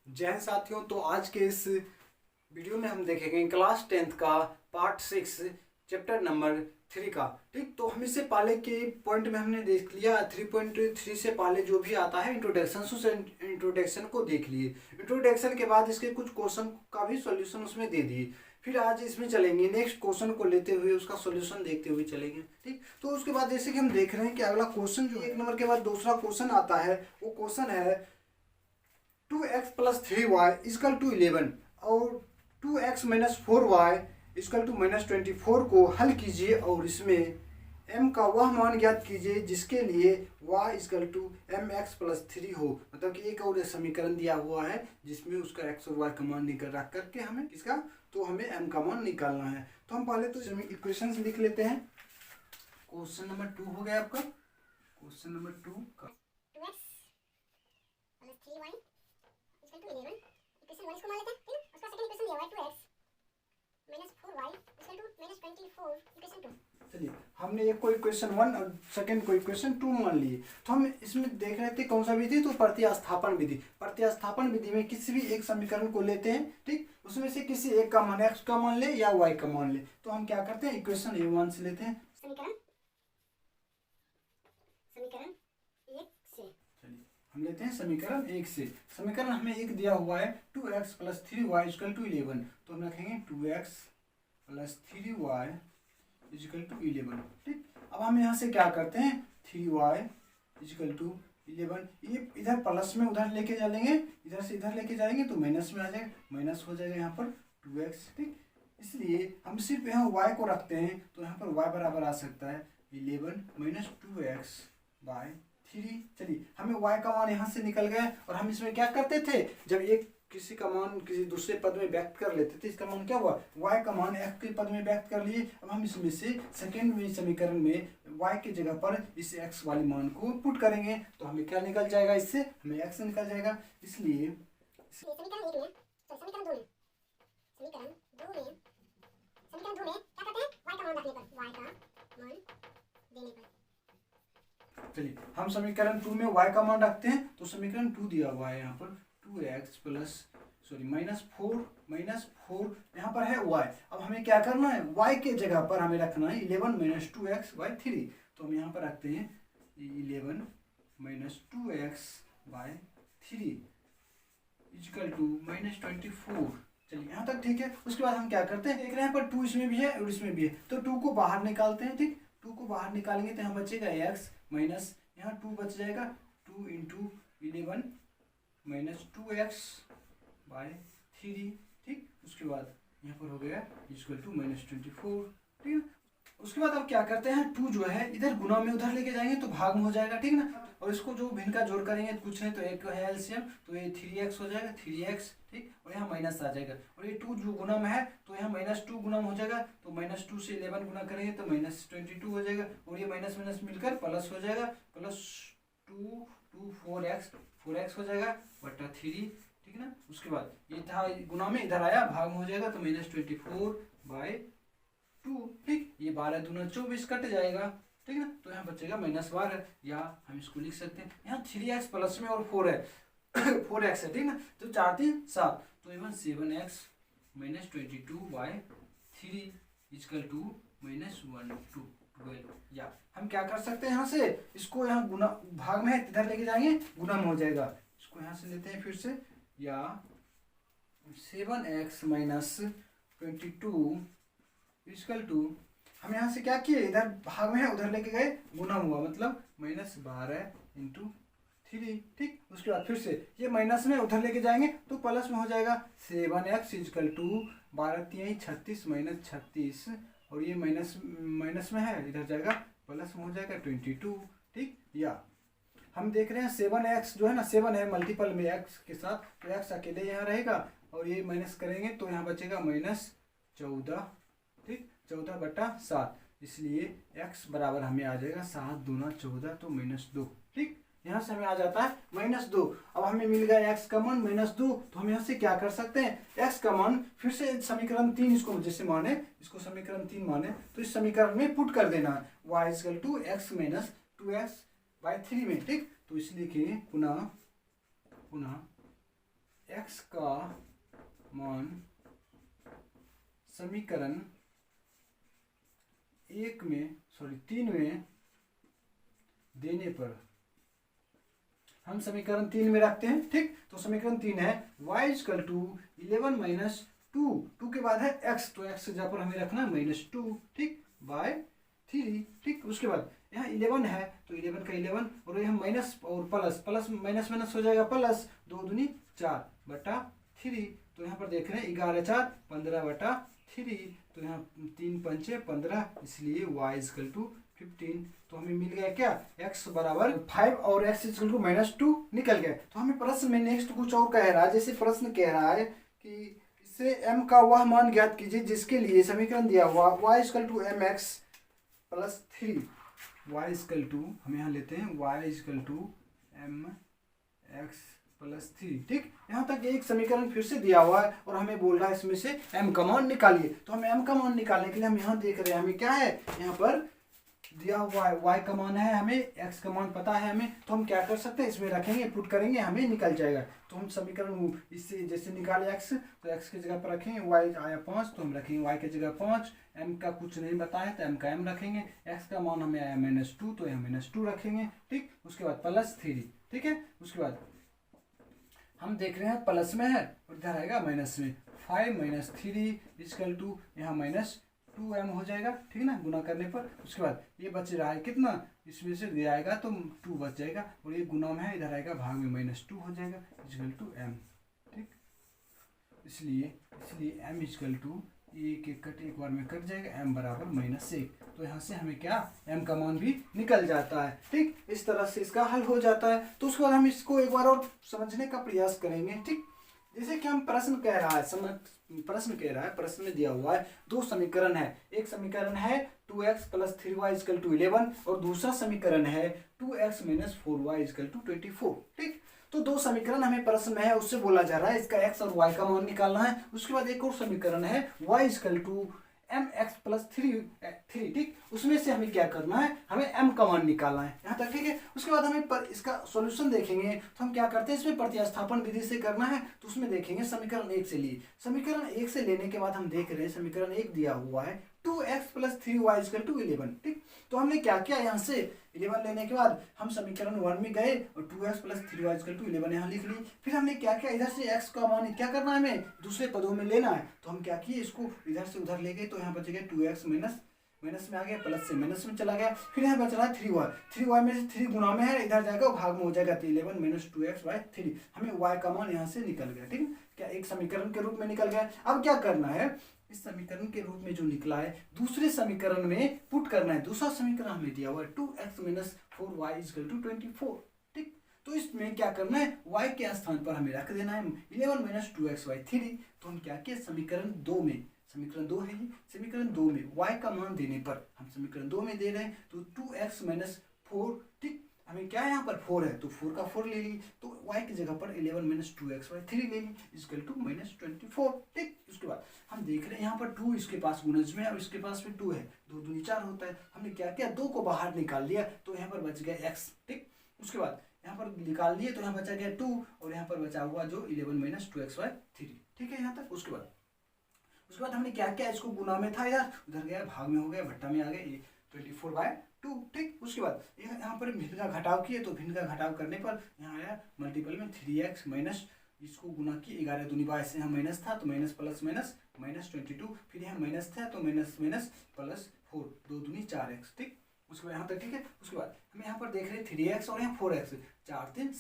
जय हिंद साथियों। तो आज के इस वीडियो में हम देखेंगे क्लास 10th का पार्ट 6 चैप्टर नंबर 3 का। ठीक, तो हम इससे पहले के पॉइंट में हमने देख लिया 3.3 से पहले जो भी आता है इंट्रोडक्शन, उस इंट्रोडक्शन को देख लिए। इंट्रोडक्शन के बाद इसके कुछ क्वेश्चन का भी सॉल्यूशन उसमें दे दिए। फिर आज इसमें चलेंगे नेक्स्ट क्वेश्चन को लेते हुए उसका सॉल्यूशन देखते हुए चलेंगे। ठीक, तो उसके बाद जैसे कि हम देख रहे हैं कि अगला क्वेश्चन जो 1 नंबर के बाद दूसरा क्वेश्चन आता है वो क्वेश्चन है 2x plus 3y is equal to 11 और 2x minus 4y is equal to minus 24 को हल कीजिए और इसमें m का वह मान ज्ञात कीजिए जिसके लिए y equal to mx plus 3 हो। मतलब कि एक और समीकरण दिया हुआ है जिसमें उसका x और y का मान निकल रख करके हमें किसका तो हमें m का मान निकालना है। तो हम पहले तो इक्वेशंस लिख लेते हैं। क्वेश्चन नंबर 2 हो गया आपका। क्वेश्चन नंबर 2 का 2x plus 3y equal to 11 equation 1 इसको मान लेते हैं। ठीक है, उसका सेकंड इक्वेशन दिया हुआ है 2x minus 4y equal to minus 24 equation 2। चलिए, हमने एक को इक्वेशन 1 और सेकंड को इक्वेशन 2 मान लिए। तो हम इसमें देख रहे थे कौन सा विधि, तो प्रतिस्थापन विधि। प्रतिस्थापन विधि में किसी भी एक समीकरण को लेते हैं, ठीक, उसमें से किसी एक का मान x का मान ले या y का मान ले। तो हम क्या करते हैं, इक्वेशन a1 से लेते हैं। समीकरण समीकरण 1 से चलिए, हम लेते हैं समीकरण 1 से। समीकरण हमें एक दिया हुआ है 2x plus 3y equal to 11। तो हम रखेंगे 2x plus 3y is equal to 11। ठीक, अब हम यहाँ से क्या करते हैं 3y इजिकल टू 11, ये इधर प्लस में उधर लेके चलेंगे, इधर से इधर लेके जाएंगे तो माइनस में आ जाएगा, माइनस हो जाएगा यहाँ पर 2x। ठीक, इसलिए हम सिर्फ यहाँ y को रखते हैं तो यहाँ पर y बराबर आ सकता है 11 माइनस 2x बाय 3। चलिए, हमें y का मान यहाँ से निकल गया। और हम इसमें क्या करते थे, जब एक किसी का मान किसी दूसरे पद में व्यक्त कर लेते थे, इसका मान क्या हुआ, y का मान f के पद में व्यक्त कर लिए। अब हम इसमें से सेकेंड में समीकरण में y के जगह पर इस x वाले मान को पुट करेंगे तो हमें क्या निकल जाएगा, इससे हमें x निकल जाएगा। इसलिए समीकरण 1 में समीकरण 2 में समीकरण 2 में क्या करते हैं y का मान रखने पर y का मान देने पर। चलिए, हम समीकरण 2 में y का मान रखते हैं। तो समीकरण 2 दिया हुआ है यहाँ पर 2x प्लस माइनस 4 यहाँ पर है y। अब हमें क्या करना है, y के जगह पर हमें रखना है 11 माइनस 2x बाई 3। तो हम यहाँ पर रखते हैं 11 minus 2x by 3 equal to minus 24। चलिए, यहाँ तक ठीक है। उसके बाद हम क्या करते हैं, देख रहे हैं पर 2 इसमें भी है और इसमें भी है, तो 2 को बाहर निकालते हैं। ठीक, 2 को बाहर निकालेंगे तो यहाँ बचेगा x माइनस यहाँ 2 बच जाएगा 2 इंटू 11 माइनस 2x बाय 3। ठीक, उसके बाद यहाँ पर हो गया इक्वल टू माइनस 24। ठीक है, उसके बाद अब क्या करते हैं, 2 जो है इधर गुना में उधर लेके जाएंगे तो भाग में हो जाएगा। ठीक ना, और इसको जो भिन्न का जोड़ करेंगे कुछ नहीं तो एक है एलसीएम, तो ये 3x हो जाएगा 3x। ठीक, और यहाँ माइनस आ जाएगा और ये 2 जो गुना में है तो यहाँ माइनस 2 गुना में हो जाएगा, तो माइनस 2 से 11 गुना करेंगे तो माइनस 22 हो जाएगा और ये माइनस माइनस मिलकर प्लस हो जाएगा, प्लस 2 4x हो जाएगा बटा 3। ठीक ना, उसके बाद ये था गुना में इधर आया भाग में हो जाएगा तो माइनस 24 बाय 2। ठीक, ये 12 दूना 24 कट जाएगा। ठीक ना, तो यहाँ बचेगा माइनस 12, या हम इसको लिख सकते हैं यहाँ 3x प्लस में और 4 है 4x है। ठीक ना, तो 4 3 7, तो यहाँ 7x minus 22 by 3 equal to minus 12। या हम क्या कर सकते हैं, यहाँ से इसको यहाँ गुना भाग में है इधर लेके जाएंगे गुना में हो जाएगा। इसको यहाँ से लेते हैं फिर से, या 7x माइनस 22 इक्वल टू, हम यहाँ से क्या किए, इधर भाग में है उधर लेके गए गुना हुआ, मतलब माइनस 12 इंटू 3। ठीक, उसके बाद फिर से ये माइनस में उधर लेके जाएंगे तो प्लस में हो जाएगा 7x इक्वल टू 12 3 36 माइनस 36 और ये माइनस में है इधर जाएगा प्लस में हो जाएगा 22। ठीक, या हम देख रहे हैं 7x जो है ना 7 है मल्टीपल में x के साथ, तो x अकेले यहाँ रहेगा और ये माइनस करेंगे तो यहाँ बचेगा माइनस 14। ठीक, 14 बटा 7, इसलिए x बराबर हमें आ जाएगा 7 दूना 14 तो माइनस 2। ठीक, यहाँ से हमें आ जाता है माइनस 2। अब हमें मिल गया x का मान माइनस 2, तो हम यहाँ से क्या कर सकते हैं, x का मान फिर से समीकरण 3 इसको जैसे माने, इसको समीकरण 3 माने तो इस समीकरण में पुट कर देना है y equal to x minus 2x by 3 में। ठीक, तो इसलिए कि पुनः x का मान समीकरण 3 में देने पर हम समीकरण 3 में रखते हैं। ठीक, तो समीकरण 3 है y इक्वल टू 11 माइनस 2 के बाद है x, तो x की जगह पर हमें रखना -2, ठीक, बाय 3। ठीक, उसके बाद यहाँ 11 है तो 11 का 11 और यहाँ माइनस और प्लस माइनस माइनस हो जाएगा प्लस, 2 दूनी 4 बटा 3, तो यहाँ पर देख रहे हैं 11 4 15 बटा 3, तो यहाँ 3 पंचे 15, इसलिए y इक्वल टू 15। तो हमें मिल गया क्या, x बराबर 5 और x इक्वल टू -2 निकल गया। तो हमें प्रश्न में नेक्स्ट कुछ और कह रहा है, जैसे प्रश्न कह रहा है कि इससे m का वह मान ज्ञात कीजिए जिसके लिए समीकरण दिया हुआ y equal to mx plus 3, y equal to हम यहाँ लेते हैं y equal to mx plus 3। ठीक, यहाँ तक एक समीकरण फिर से दिया हुआ है और हमें बोल रहा है इसमें से m का मान निकालिए। तो हमें m का मान निकालने के लिए हम यहाँ देख रहे हैं हमें क्या है, यहाँ पर दिया हुआ है y का मान है, हमें x का मान पता है हमें, तो हम क्या कर सकते हैं, इसमें रखेंगे पुट करेंगे हमें निकल जाएगा। तो हम समीकरण इससे जैसे निकाले x, तो x की जगह पर रखेंगे y आया 5, तो हम रखेंगे y की जगह 5, m का कुछ नहीं बताया तो m का m रखेंगे, x का मान हमें आया -2 तो यहाँ -2 रखेंगे। ठीक, उसके बाद प्लस 3। ठीक है, उसके बाद हम देख रहे हैं प्लस में है और इधर आएगा माइनस में, 5 माइनस 3 इक्वल टू यहाँ -2m हो जाएगा। ठीक है ना, गुना करने पर। उसके बाद ये बच रहा है कितना, इसमें से दिया आएगा तो 2 बच जाएगा और ये गुना में है, इधर आएगा भाग में -2 हो जाएगा इक्वल टू m। ठीक, इसलिए m इक्वल टू एक कट एक बार में कट जाएगा, m बराबर -1। तो यहाँ से हमें क्या, m का मान भी निकल जाता है। ठीक, इस तरह से इसका हल हो जाता है। तो उसके बाद हम इसको एक बार और समझने का प्रयास करेंगे। ठीक, जैसे कि हम प्रश्न कह रहा है, प्रश्न में दिया हुआ है 2 समीकरण है, एक समीकरण है 2x plus 3y equal to 11 और दूसरा समीकरण है 2x minus 4y equal to 24। ठीक, तो 2 समीकरण हमें प्रश्न में है, उससे बोला जा रहा है इसका x और y का मान निकालना है। उसके बाद एक और समीकरण है y equal to mx plus 3। ठीक, उसमें से हमें क्या करना है, हमें m का मान निकालना है यहाँ तक। ठीक है, उसके बाद हमें इसका सॉल्यूशन देखेंगे तो हम क्या करते हैं, इसमें प्रतिस्थापन विधि से करना है। तो उसमें देखेंगे समीकरण 1 से लिए, समीकरण 1 से लेने के बाद हम देख रहे हैं समीकरण 1 दिया हुआ है 2x plus 3y equal to 11। ठीक, तो हमने क्या किया, यहाँ से 11 लेने के बाद हम समीकरण 1 में गए और 2x plus 3y equal to 11 यहाँ लिख ली। फिर हमने क्या किया, इधर से x का मान क्या करना है, हमें दूसरे पदों में लेना है। तो हम क्या किए, इसको इधर से उधर ले गए, तो यहाँ बच गया 2x माइनस में आ गया, प्लस से माइनस में चला गया। फिर यहाँ बच रहा है 3y में से 3 गुना में है, इधर जाएगा भाग में हो जाएगा, तो 11 माइनस 2x बाय 3, हमें y का मान यहाँ से निकल गया। ठीक, क्या एक समीकरण के रूप में निकल गया। अब क्या करना है, इस समीकरण के रूप में जो निकला है दूसरे समीकरण में पुट करना है। दूसरा समीकरण हमें दिया हुआ है 2x minus 4y equal to 24। ठीक, तो इसमें क्या करना है, y के स्थान पर हमें रख देना है 11 माइनस 2x बाय 3। तो हम क्या किए, समीकरण 2 में, समीकरण 2 है ये, समीकरण 2 में y का मान देने पर हम समीकरण 2 में दे रहे हैं तो 2x माइनस 4। ठीक, हमें क्या यहाँ पर 4 है तो 4 का 4 ले ली, तो y की जगह पर 11 माइनस 2x बाय 3 ले ली इक्वल टू -24। ठीक, उसके बाद हम देख रहे हैं यहाँ पर 2 इसके पास गुणज में है और इसके पास भी 2 है, 2 दूनी 4 होता है। हमने क्या किया, 2 को बाहर निकाल लिया तो यहाँ पर बच गया x। ठीक, उसके बाद यहाँ पर निकाल लिए तो यहाँ बचा गया 2 और यहाँ पर बचा हुआ जो 11 माइनस 2x बाय 3। ठीक है, यहाँ तक। उसके बाद हमने क्या किया, इसको गुना में था इधर, उधर गया भाग में हो गया, भट्टा में आ गया 24/2। ठीक, उसके बाद यहाँ पर भिन्न का घटाव किए तो भिन्न का घटाव करने पर यहाँ आया मल्टीपल में 3x माइनस, इसको गुना किए 11 दूनी 22 से यहाँ माइनस था तो माइनस प्लस माइनस -22, फिर यहाँ माइनस था तो माइनस माइनस प्लस 4, 2 दूनी 4x। ठीक, उसके बाद यहाँ तक। ठीक है, उसके बाद हम यहाँ पर देख रहे हैं 3x और यहाँ 4x, 4 3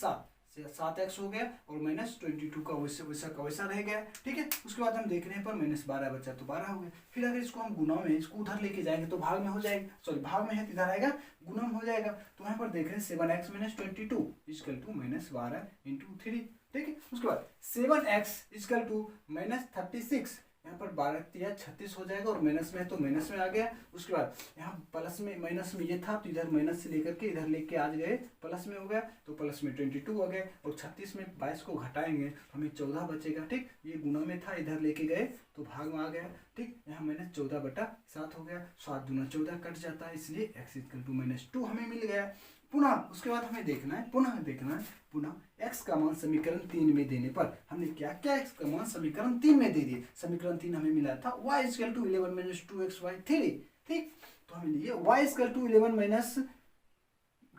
7x हो गया और -22 का वैसा का वैसा रह गया। ठीक है, उसके बाद हम देख रहे हैं पर -12 बचा तो 12 हो गया। फिर अगर इसको हम गुना में, इसको उधर लेके जाएंगे तो भाग में हो जाएगा, सॉरी भाग में है इधर आएगा गुना में हो जाएगा। तो यहाँ पर देख रहे हैं 7x minus 22 equal to -12 into 3। ठीक है, उसके बाद 7x इक्वल टू -36, यहाँ पर 12 या 36 हो जाएगा और माइनस में है तो माइनस में आ गया। उसके बाद यहाँ प्लस में माइनस में ये था तो इधर माइनस से लेकर के इधर लेके आज गए, प्लस में हो गया तो प्लस में 22 हो गए और 36 में 22 को घटाएंगे तो हमें 14 बचेगा। ठीक, ये गुना में था, इधर लेके गए तो भाग में आ गया। ठीक, यहाँ माइनस 14/7 हो गया, 7 दूना 14 कट जाता है, इसलिए x इक्वल टू -2 हमें मिल गया। पुनः उसके बाद हमें देखना है पुनः x का मान समीकरण 3 में देने पर हमने क्या क्या x का मान समीकरण 3 में दे दिए। समीकरण 3 हमें मिला था y = 11 माइनस 2xy3, ठीक। तो हमें लिए y = 11 माइनस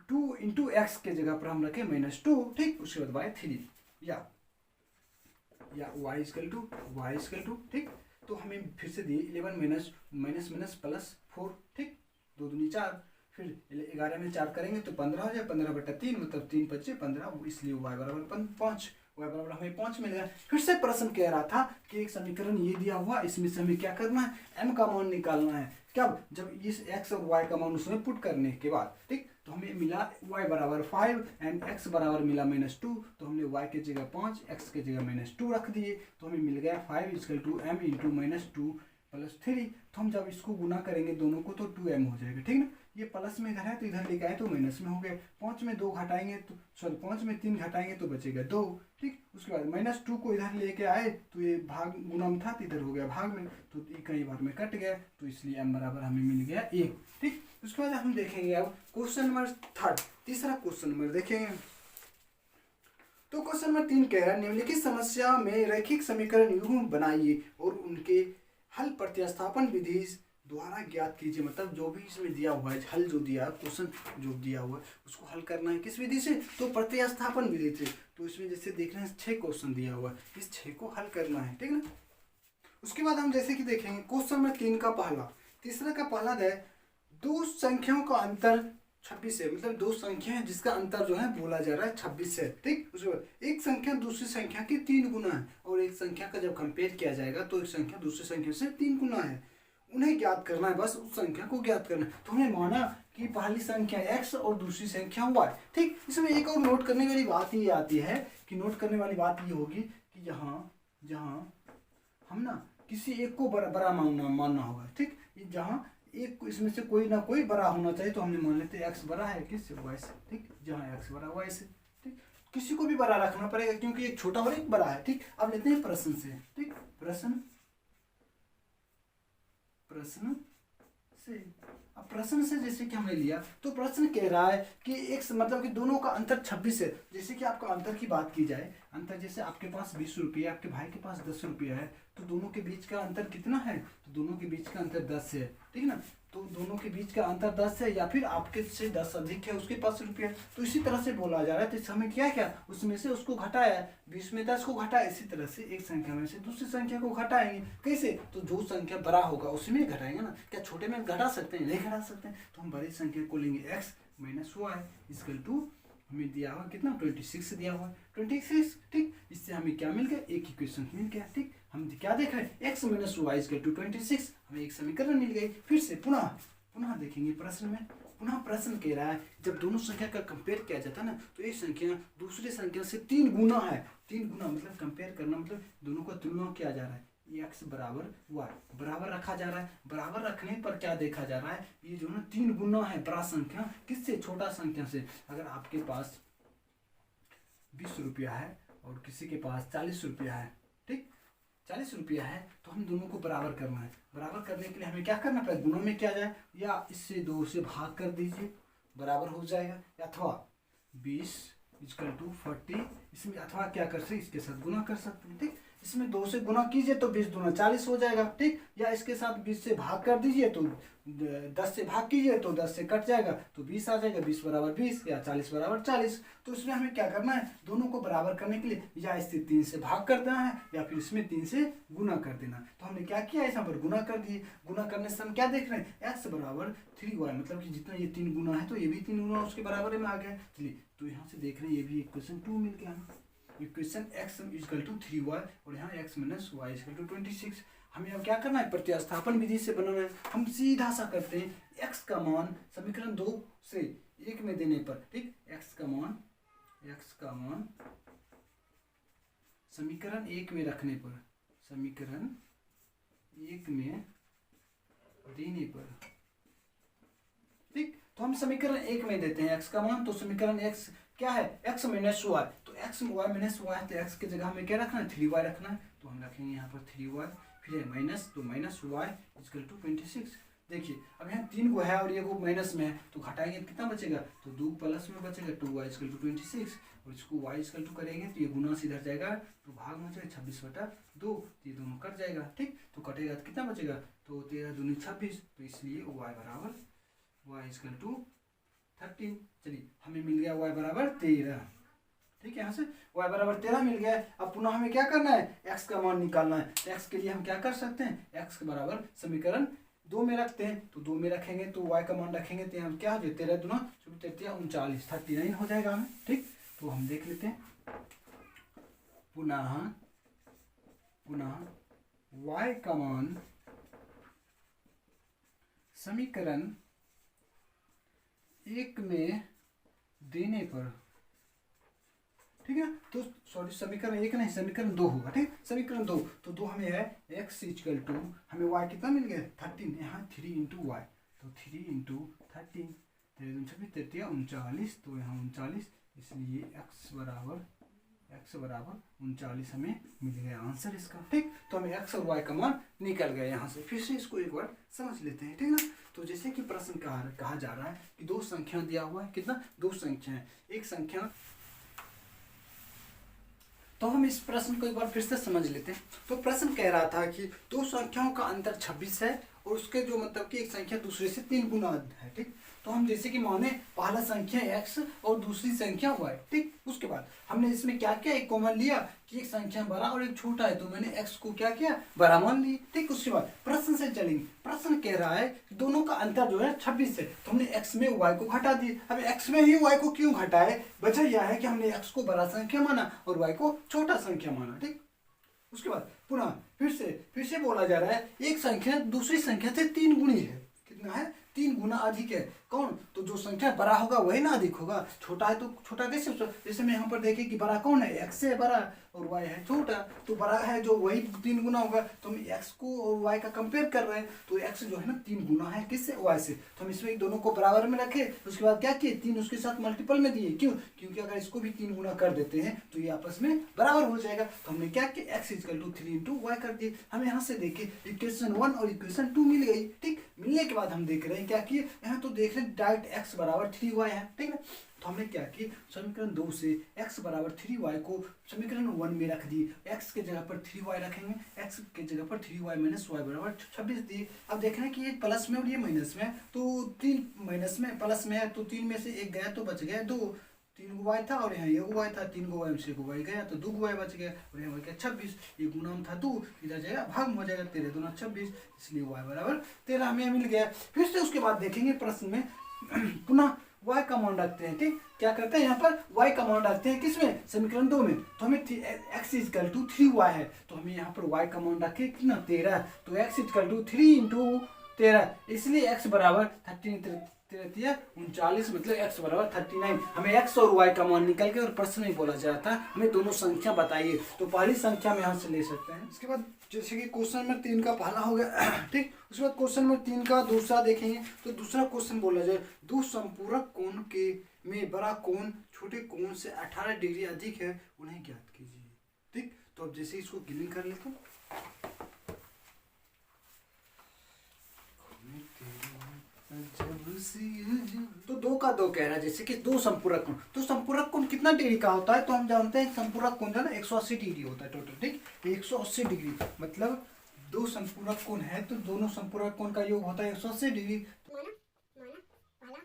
2 इंटू एक्स के जगह पर हम रखे -2, ठीक। उसके बाद y3 या y = ठीक। तो हमें फिर से दिए 11 माइनस प्लस 4, ठीक। 2 दूनी 4, फिर 11 में 4 करेंगे तो 15 हो जाए, 15/3 मतलब 3 × 5 = 15, इसलिए y बराबर 5, y बराबर हमें 5 मिल गया। फिर से प्रश्न कह रहा था कि एक समीकरण ये दिया हुआ, इसमें से हमें क्या करना है, m का मान निकालना है। कब? जब इस x और y का मान उसमें पुट करने के बाद, ठीक। तो हमें मिला y बराबर 5 एंड x बराबर मिला -2, तो हमने y के जगह 5, x के जगह -2 रख दिए, तो हमें मिल गया 5 = m इंटू -2 + 3। तो हम जब इसको गुना करेंगे दोनों को तो 2m हो जाएगा, ठीक ना। ये प्लस में इधर है तो इधर लेके आए तो माइनस में हो गए। 5 में 2 घटाएंगे तो 5 में 3 घटाएंगे तो बचेगा 2, ठीक। उसके बाद -2 को इधर लेके आए तो ये भाग गुना में था तो इधर हो गया भाग में, तो कई बार में कट गया, तो इसलिए m बराबर हमें मिल गया 1, ठीक। उसके बाद हम देखेंगे अब क्वेश्चन नंबर 3, तीसरा क्वेश्चन नंबर देखेंगे। तो क्वेश्चन नंबर 3 कह रहा है निम्नलिखित समस्या में रैखिक समीकरण यूं बनाइए और उनके हल प्रतिस्थापन विधि द्वारा ज्ञात कीजिए। मतलब जो भी इसमें दिया हुआ है, हल जो दिया क्वेश्चन जो दिया हुआ है उसको हल करना है किस विधि से, तो प्रतिस्थापन विधि से। तो इसमें जैसे देख रहे हैं 6 क्वेश्चन दिया हुआ है, इस 6 को हल करना है, ठीक ना। उसके बाद हम जैसे कि देखेंगे क्वेश्चन नंबर 3 का तीसरा का पहला है दो संख्याओं का अंतर 26 है। मतलब दो संख्या है जिसका अंतर जो है बोला जा रहा है 26 है, ठीक। उसके बाद एक संख्या दूसरी संख्या के 3 गुना है, और एक संख्या का जब कंपेयर किया जाएगा तो एक संख्या दूसरी संख्या से 3 गुना है। उन्हें ज्ञात करना है, बस उस संख्या को ज्ञात करना है। तो हमने माना कि पहली संख्या x और दूसरी संख्या y, ठीक। इसमें एक और नोट करने वाली बात ये आती है कि नोट करने वाली बात ये होगी कि जहाँ हम ना किसी एक को बड़ा मानना होगा, ठीक। जहाँ एक इसमें से कोई ना कोई बड़ा होना चाहिए, तो हमने मान लेते हैं x बड़ा है किससे, y से, ठीक। जहाँ x बड़ा y से, ठीक। किसी को भी बड़ा रखना पड़ेगा क्योंकि एक छोटा और एक बड़ा है, ठीक। अब लेते हैं प्रश्न से, ठीक। प्रश्न से अब प्रश्न से जैसे कि हमने लिया तो प्रश्न कह रहा है कि एक मतलब कि दोनों का अंतर 26 है। जैसे कि आपका अंतर की बात की जाए, अंतर जैसे आपके पास 20 रुपये, आपके भाई के पास 10 रुपया है, तो दोनों के बीच का अंतर कितना है, तो दोनों के बीच का अंतर 10 है, ठीक ना। तो दोनों के बीच का अंतर 10 है, या फिर आपके से 10 अधिक है, उसके पास रुपया, तो इसी तरह से बोला जा रहा है। तो हमें क्या उसमें से उसको घटाया, 20 में 10 को घटाया, इसी तरह से एक संख्या में से दूसरी संख्या को घटाएंगे। कैसे, तो जो संख्या बड़ा होगा उसमें घटाएंगे ना। क्या छोटे में घटा सकते हैं, नहीं घटा सकते हैं, तो हम बड़ी संख्या को लेंगे x - y = हमें दिया हुआ कितना 26 दिया हुआ 26, ठीक। इससे हमें क्या मिल गया, एक इक्वेशन मिल गया, ठीक। हम क्या देख रहे हैं, x - y = 26, हमें एक समीकरण मिल गई। फिर से पुनः देखेंगे प्रश्न में। पुनः प्रश्न कह रहा है जब दोनों संख्या का कंपेयर किया जाता है ना, तो एक संख्या दूसरी संख्या से 3 गुना है। 3 गुना मतलब कंपेयर करना, मतलब दोनों का तुलना किया जा रहा है। x बराबर y बराबर रखा जा रहा है। बराबर रखने पर क्या देखा जा रहा है, ये जो ना 3 गुना है बड़ा संख्या किससे, छोटा संख्या से। अगर आपके पास 20 रुपया है और किसी के पास 40 रुपया है, ठीक, 40 रुपया है, तो हम दोनों को बराबर करना है। बराबर करने के लिए हमें क्या करना पड़ेगा, गुणों में किया जाए, या इससे 2 से भाग कर दीजिए, बराबर हो जाएगा। अथवा 20 = 40, इसमें अथवा क्या कर सकते, इसके साथ गुना कर सकते हैं, ठीक। इसमें 2 से गुना कीजिए तो 20 दूना 40 हो जाएगा, ठीक। या इसके साथ 20 से भाग कर दीजिए तो 10 से भाग कीजिए तो 10 से कट जाएगा तो 20 आ जाएगा। 20 = 20 या 40 = 40। तो इसमें हमें क्या करना है, दोनों को बराबर करने के लिए या इससे 3 से भाग कर देना है या फिर इसमें 3 से गुना कर देना। तो हमने क्या किया, यहाँ पर गुना कर दिए। गुना करने से हम क्या देख रहे हैं, x = 3y, मतलब कि जितना ये 3 गुना है तो ये भी 3 गुना उसके बराबर में आ गया। चलिए, तो यहाँ से देख रहे हैं ये भी इक्वेशन 2 मिल गया। इक्वेशन x = 3y और यहाँ x - y = 26। हमें अब क्या करना है, प्रतिस्थापन विधि से बनाना है। हम सीधा सा करते हैं, x का मान समीकरण 2 से 1 में देने पर, ठीक। x का मान समीकरण 1 में रखने पर, समीकरण 1 में देने पर, ठीक। तो हम समीकरण 1 में देते हैं x का मान। तो समीकरण x क्या है, x - y, तो x y - y, तो x की जगह हमें क्या रखना है, 3y रखना है। तो हम रखेंगे यहाँ पर 3y, फिर है माइनस, तो -y = 26। देखिए अब यहाँ 3 को है और ये को माइनस में है, तो घटाएंगे तो कितना बचेगा, तो 2 प्लस में बचेगा 2y = 26, और इसको y = करेंगे तो ये गुना से इधर जाएगा, तो भाग में बचेगा 26/2, ये दोनों कट जाएगा, ठीक। तो कटेगा तो कितना बचेगा, तो 13 दूनी 26, तो इसलिए y = 13। चलिए हमें मिल गया y = 13, ठीक है। यहाँ से y = 13 मिल गया। अब पुनः हमें क्या करना है, x का मान निकालना है। तो x के लिए हम क्या कर सकते हैं, x के बराबर समीकरण 2 में रखते हैं, तो 2 में रखेंगे तो y का मान रखेंगे तो हम क्या हो जाए, 13 दूना 39, 39 हो जाएगा हमें, ठीक। तो हम देख लेते हैं पुनः y का मान समीकरण 1 में देने पर, ठीक है। तो सॉरी समीकरण 1 नहीं, समीकरण 2 होगा, ठीक। समीकरण 2, तो 2 हमें है x = हमें y कितना मिल गया 13, यहाँ 3 × y, तो 3 × 13, 13 39, तो यहाँ 39, इसलिए x बराबर 39 हमें मिल गया आंसर इसका, ठीक। तो हमें x और y का मान निकल गया। यहाँ से फिर से इसको एक बार समझ लेते हैं, ठीक ना। तो जैसे कि प्रश्न कहा जा रहा है कि 2 संख्या दिया हुआ है, कितना 2 संख्या है, एक संख्या, तो हम इस प्रश्न को एक बार फिर से समझ लेते हैं। तो प्रश्न कह रहा था कि 2 संख्याओं का अंतर 26 है और उसके जो मतलब कि एक संख्या दूसरे से 3 गुना है, ठीक। तो हम जैसे कि माने पहला संख्या x और दूसरी संख्या y, ठीक। उसके बाद हमने इसमें क्या किया, एक कॉमन लिया कि एक संख्या बड़ा और एक छोटा है, तो मैंने x को क्या किया, बड़ा मान ली, ठीक। उसके बाद प्रश्न से चलेंगे। प्रश्न कह रहा है दोनों का अंतर जो है 26 है, तो हमने x में y को घटा दिए। अब x में ही y को क्यों घटाए, वजह यह है कि हमने x को बड़ा संख्या माना और y को छोटा संख्या माना, ठीक। उसके बाद पुनः फिर से बोला जा रहा है एक संख्या दूसरी संख्या से 3 गुनी है, कितना है, 3 गुना अधिक है। कौन, तो जो संख्या बड़ा होगा वही ना अधिक होगा, छोटा है तो छोटा कैसे, जैसे मैं यहाँ पर देखे कि बड़ा कौन है, x है बड़ा और y है छोटा, तो बड़ा है जो वही 3 गुना होगा, तो हम x को और y का कंपेयर कर रहे हैं, तो x जो है ना 3 गुना है किससे, y से, तो हम इसमें दोनों को बराबर में रखे। उसके बाद क्या किए, 3 उसके साथ मल्टीपल में दिए, क्यों, क्योंकि अगर इसको भी 3 गुना कर देते हैं तो ये आपस में बराबर हो जाएगा। तो हमने क्या किया, x = 3 × y कर दिए। हमें यहाँ से देखिए इक्वेशन 1 और इक्वेशन 2 मिल गई, ठीक। मिलने के बाद हम देख रहे हैं क्या किए, यहाँ तो देख रहे हैं डायरेक्ट x = 3y है, ठीक है। तो हमने क्या किया, समीकरण 2 से x = 3y को समीकरण 1 में रख दी, x के जगह पर 3y रखेंगे, x के जगह पर 3y - y = 26 दिए। अब देख रहे हैं कि ये प्लस में और ये माइनस में, तो 3 माइनस में प्लस में है, तो 3 में से 1 गया तो बच गया 2, 3 को y था और यहाँ ये y था, 3 को y में से को y गया तो 2 को y बच गया और यहाँ बच गया 26, ये गुना में था 2, इधर जाएगा भाग में हो जाएगा, 13 दूना 26, इसलिए y = 13 हमें मिल गया। फिर से उसके बाद देखेंगे प्रश्न में पुनः y का मान रखते हैं, ठीक। क्या करते हैं, यहाँ पर y का मान रखते हैं किसमें, समीकरण 2 में। तो हमें x = 3y है, तो हमें यहाँ पर y का मान रखे कितना 13, तो x = 3 × 13, इसलिए x बराबर 39, मतलब x बराबर 39। हमें x और y का मान निकल के और प्रश्न में बोला जा रहा था हमें दोनों संख्या बताइए, तो पहली संख्या में यहाँ से ले सकते हैं। इसके बाद जैसे कि क्वेश्चन नंबर 3 का पहला हो गया, ठीक। उसके बाद क्वेश्चन नंबर 3 का दूसरा देखेंगे। तो दूसरा क्वेश्चन बोला जाए, 2 संपूरक कोण के में बड़ा कोण छोटे कोण से 18 डिग्री अधिक है, उन्हें ज्ञात कीजिए, ठीक। तो अब जैसे इसको गिननी कर लेते हैं, तो 2 का 2 कह रहा है, जैसे कि 2 संपूरक कोण, तो संपूरक कोण कितना डिग्री का होता है, तो हम जानते हैं संपूरक कोण जो है 180 डिग्री होता है टोटल, ठीक। 180 डिग्री मतलब 2 संपूरक कोण है तो दोनों संपूरक कोण का योग होता है 180 डिग्री। माना पहला कोण,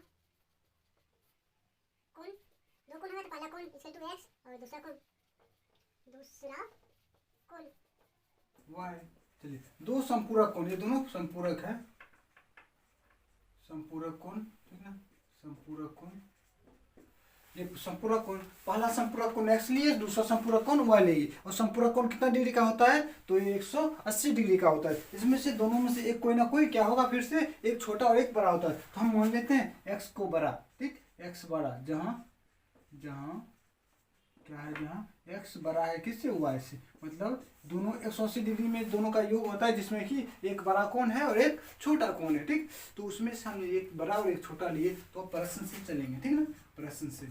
2 कोण है, तो पहला कोण = x और दूसरा कोण y। चलिए 2 संपूरक कोण, ये दोनों संपूरक है, संपूरक कोण, ठीक ना, संपूरक कोण, ये संपूरक कोण, पहला संपूरक कोण x लिए, दूसरा संपूरक कोण y लिए, और संपूरक कोण कितना डिग्री का होता है, तो ये 180 डिग्री का होता है। इसमें से दोनों में से एक कोई ना कोई क्या होगा, फिर से एक छोटा और एक बड़ा होता है, तो हम मान लेते हैं x को बड़ा, ठीक, x बड़ा, जहाँ क्या है, जहाँ x बड़ा है किससे, y से, मतलब दोनों 180 डिग्री में दोनों का योग होता है, जिसमें कि एक बड़ा कोण है और एक छोटा कोण है, ठीक। तो उसमें से हमने एक बड़ा और एक छोटा लिए, तो प्रश्न से चलेंगे, ठीक ना, प्रश्न से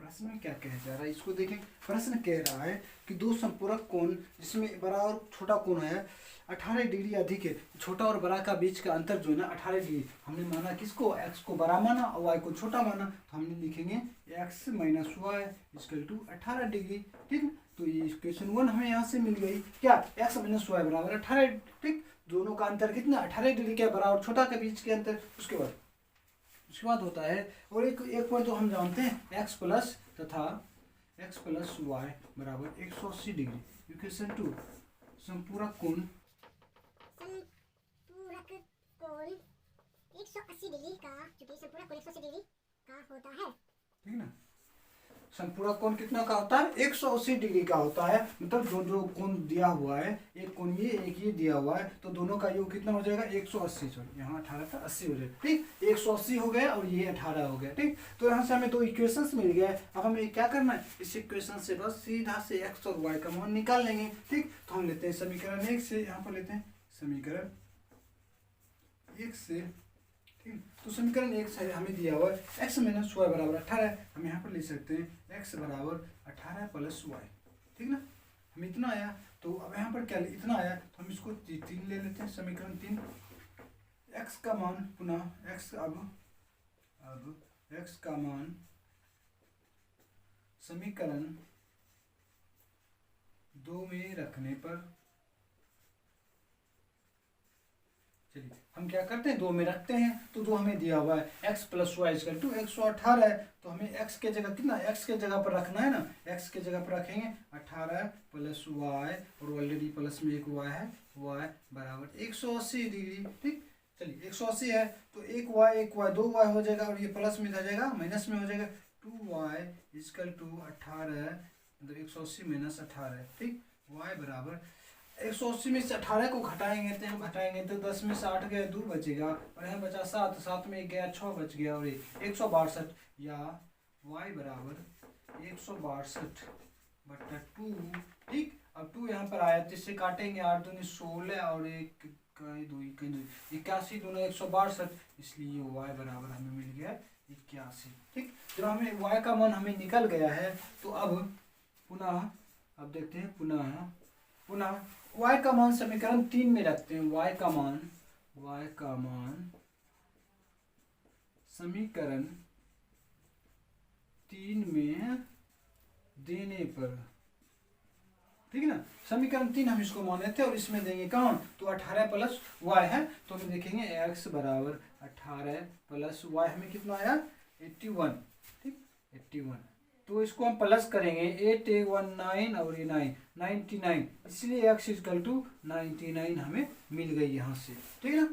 प्रश्न में क्या कहा जा रहा है इसको देखें। प्रश्न कह रहा है कि दो संपूरक कोण जिसमें बड़ा और छोटा कोण है 18 डिग्री अधिक है। छोटा और बड़ा का बीच का अंतर जो है ना 18 डिग्री। हमने माना किसको, x को बड़ा माना और y को छोटा माना, तो हमने लिखेंगे x minus Y equal to 18 degree. ठीक, तो ये इक्वेशन 1 हमें यहाँ से मिल गई। क्या, x माइनस वाई बराबर 18। ठीक, दोनों का अंतर कितना 18 डिग्री के, बड़ा और छोटा के बीच के अंतर। उसके बाद होता है और एक पॉइंट तो हम जानते हैं x प्लस तथा x प्लस वाई बराबर 180 डिग्री। इक्वेशन 2 संपूरक कोण 180 डिग्री का, क्योंकि संपूरक कोण 180 डिग्री का होता है। ठीक ना, संपूरक कोण कितना का होता है 180 डिग्री का होता है। मतलब जो कोण दिया हुआ है, एक कोण ये एक ये दिया हुआ है, तो दोनों का योग कितना हो जाएगा 180। सॉरी यहाँ 18 था 80 हो जाएगा। ठीक, 180 हो गया और ये 18 हो गया। ठीक, तो यहाँ से हमें दो इक्वेशंस मिल गए। अब हमें क्या करना है, इस इक्वेशन से बस सीधा से x और y का मान निकाल लेंगे। ठीक, तो हम लेते हैं समीकरण 1 से, यहाँ पर लेते हैं समीकरण 1 से। ठीक, तो समीकरण 1 से हमें दिया हुआ है x माइनस वाई बराबर 18। हम यहाँ पर ले सकते हैं x बराबर 18 प्लस वाई। ठीक ना, हमें इतना आया। तो अब यहाँ पर क्या इतना आया, तो हम इसको 3 ले लेते हैं। समीकरण 3 x का मान पुनः x अब x का मान समीकरण 2 में रखने पर, चलिए हम क्या करते हैं 2 में रखते हैं। तो जो हमें दिया हुआ है x plus Y equal to 118 है, तो हमें x के जगह कितना, x के जगह पर रखना है ना, x के जगह पर रखेंगे 18 प्लस वाई और ऑलरेडी प्लस में एक y है, y बराबर 180 डिग्री। ठीक, चलिए 180 है तो एक y 2 y हो जाएगा और ये प्लस में आ जाएगा माइनस में हो जाएगा 2y इक्वल टू 18 मतलब 180 माइनस 18। ठीक, y बराबर 180 में से 18 को घटाएंगे तो 10 में से 8 गए 2 बचेगा और यहाँ बचा 7 में 1 गया 6 बच गया और 162 या y बराबर 162 बटा 2। ठीक, अब 2 यहाँ पर आया तो इससे काटेंगे 8 दूनी 16 और 1 2 81 दोनों 162, इसलिए y बराबर हमें मिल गया 81। ठीक, जब हमें y का मान हमें निकल गया है तो अब पुनः अब देखते हैं पुनः y का मान समीकरण 3 में रखते हैं। y का मान समीकरण 3 में देने पर, ठीक है ना, समीकरण 3 हम इसको मान लेते हैं और इसमें देंगे कौन, तो 18 प्लस y है, तो हम देखेंगे x बराबर 18 प्लस y हमें कितना आया 81। ठीक, 81, तो इसको हम प्लस करेंगे 8 1 9 और ये 99, इसलिए x इक्वल टू 99 हमें मिल गई यहाँ से। ठीक है ना,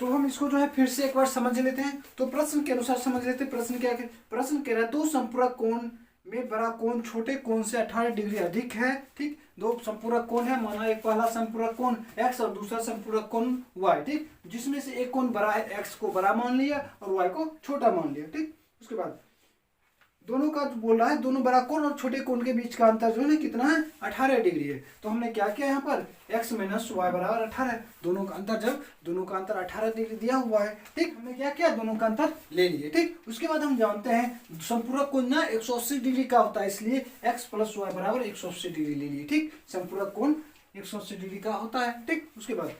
तो हम इसको जो है फिर से एक बार समझ लेते हैं। तो प्रश्न के अनुसार समझ लेते हैं। प्रश्न क्या है, प्रश्न कह रहा है दो संपूरक कोण में बड़ा कोण छोटे कोण से 18 डिग्री अधिक है। ठीक, दो संपूरक कोण है, माना एक पहला संपूरक कोण x और दूसरा संपूरक कोण y। ठीक, जिसमें से एक कोण बड़ा है, x को बड़ा मान लिया और y को छोटा मान लिया। ठीक, उसके बाद दोनों का जो बोल रहा है दोनों बड़ा कोण और छोटे कोण के बीच का अंतर जो है ना कितना है 18 डिग्री है। तो हमने क्या किया यहाँ पर x माइनस वाई बराबर 18, दोनों का अंतर 18 डिग्री दिया हुआ है। ठीक, हमने क्या किया दोनों का अंतर ले लिए। ठीक, उसके बाद हम जानते हैं संपूरक कोण ना 180 डिग्री का होता है, इसलिए x प्लस वाई बराबर 180 डिग्री ले लिए। ठीक, संपूरक कोण 180 डिग्री का होता है। ठीक, उसके बाद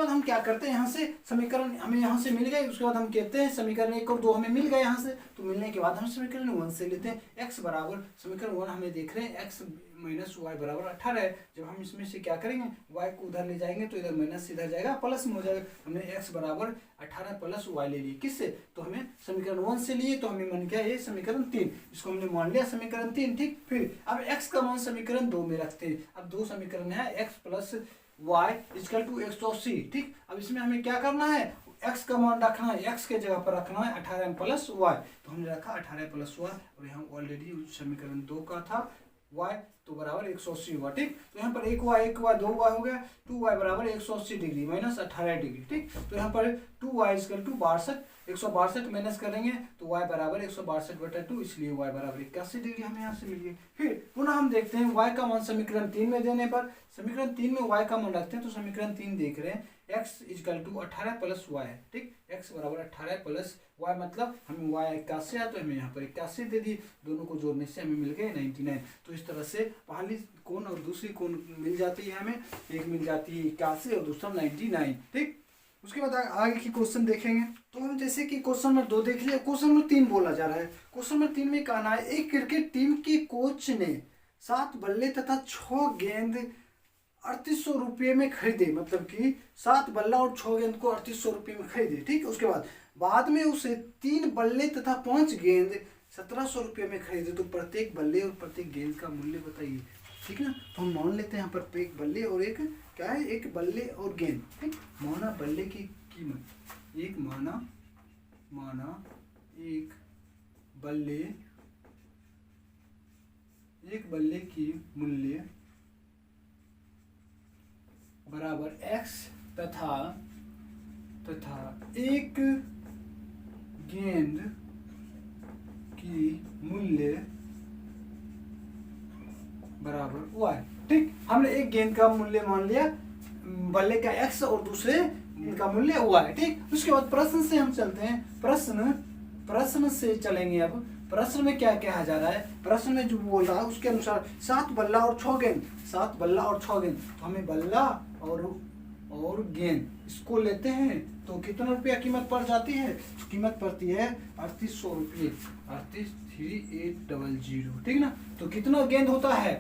हम क्या करते हैं, यहाँ से समीकरण हमें यहाँ से मिल गए। उसके बाद हम कहते हैं समीकरण 1 और 2 हमें मिल गए यहाँ से, तो मिलने के बाद हम समीकरण 1 से लेते हैं x बराबर, समीकरण 1 हमें देख रहे हैं x माइनस वाई बराबर 18 है। जब हम इसमें से क्या करेंगे y को उधर ले जाएंगे तो इधर माइनस इधर जाएगा प्लस में हो जाएगा। हमने x बराबर 18 प्लस वाई ले लिए, किससे, तो हमें समीकरण 1 से लिए, तो हमें मन किया ये समीकरण 3, इसको हमने मान लिया समीकरण 3। ठीक, फिर अब x का मान समीकरण 2 में रखते हैं। अब दो समीकरण है x plus y equal to 180। ठीक, अब इसमें हमें क्या करना है, x का मान रखना है, x के जगह पर रखना है 18 प्लस y, तो हमने रखा 18 प्लस y और यहाँ ऑलरेडी समीकरण 2 का था y, तो बराबर 180 हुआ। ठीक, तो यहाँ पर 1y 2y हो गया, 2y बराबर 180 डिग्री माइनस 18 डिग्री। ठीक, तो यहाँ पर 2y इक्वल टू 62 162 माइनस करेंगे तो y बराबर 162/2, इसलिए y बराबर 81 डिग्री हमें यहाँ से मिल गई। फिर पुनः हम देखते हैं y का मान समीकरण 3 में देने पर, समीकरण 3 में y का मान रखते हैं तो समीकरण 3 देख रहे हैं x equal to 18 plus y है, ठीक। x बराबर 18 प्लस y, मतलब हमें y 81 है तो हमें यहाँ पर 81 दे दी, दोनों को जोड़ने से हमें मिल गए 99। तो इस तरह से पहली कोण और दूसरी कोण मिल जाती है हमें, एक मिल जाती है 81 और दूसरा 99, ठीक। उसके बाद आगे की क्वेश्चन देखेंगे। तो हम जैसे कि क्वेश्चन नंबर 2 देख लिया, क्वेश्चन नंबर 3 बोला जा रहा है। क्वेश्चन नंबर 3 में कहना है एक क्रिकेट टीम के कोच ने 7 बल्ले तथा 6 गेंद 3800 रुपये में खरीदे, मतलब कि 7 बल्ला और 6 गेंद को 3800 रुपये में खरीदे, ठीक। उसके बाद में उसे 3 बल्ले तथा 5 गेंद 1700 रुपये में खरीदे, तो प्रत्येक बल्ले और प्रत्येक गेंद का मूल्य बताइए, ठीक है ना। तो हम मान लेते हैं यहाँ पर एक बल्ले और एक क्या है, एक बल्ले और गेंद, ठीक। माना बल्ले की कीमत एक, माना एक बल्ले की मूल्य बराबर x तथा एक गेंद की मूल्य बराबर y, ठीक। हमने एक गेंद का मूल्य मान लिया, बल्ले का x और दूसरे इनका मूल्य y, ठीक। उसके बाद प्रश्न से हम चलते हैं, प्रश्न से चलेंगे। अब प्रश्न में क्या कहा जा रहा है, प्रश्न में जो बोल रहा है उसके अनुसार 7 बल्ला और 6 गेंद, 7 बल्ला और 6 गेंद, तो हमें बल्ला और गेंद इसको लेते हैं तो कितना रुपया कीमत पड़ जाती है, तो कीमत पड़ती है 3800 रुपये, 38,3800, ठीक ना। तो कितना गेंद होता है,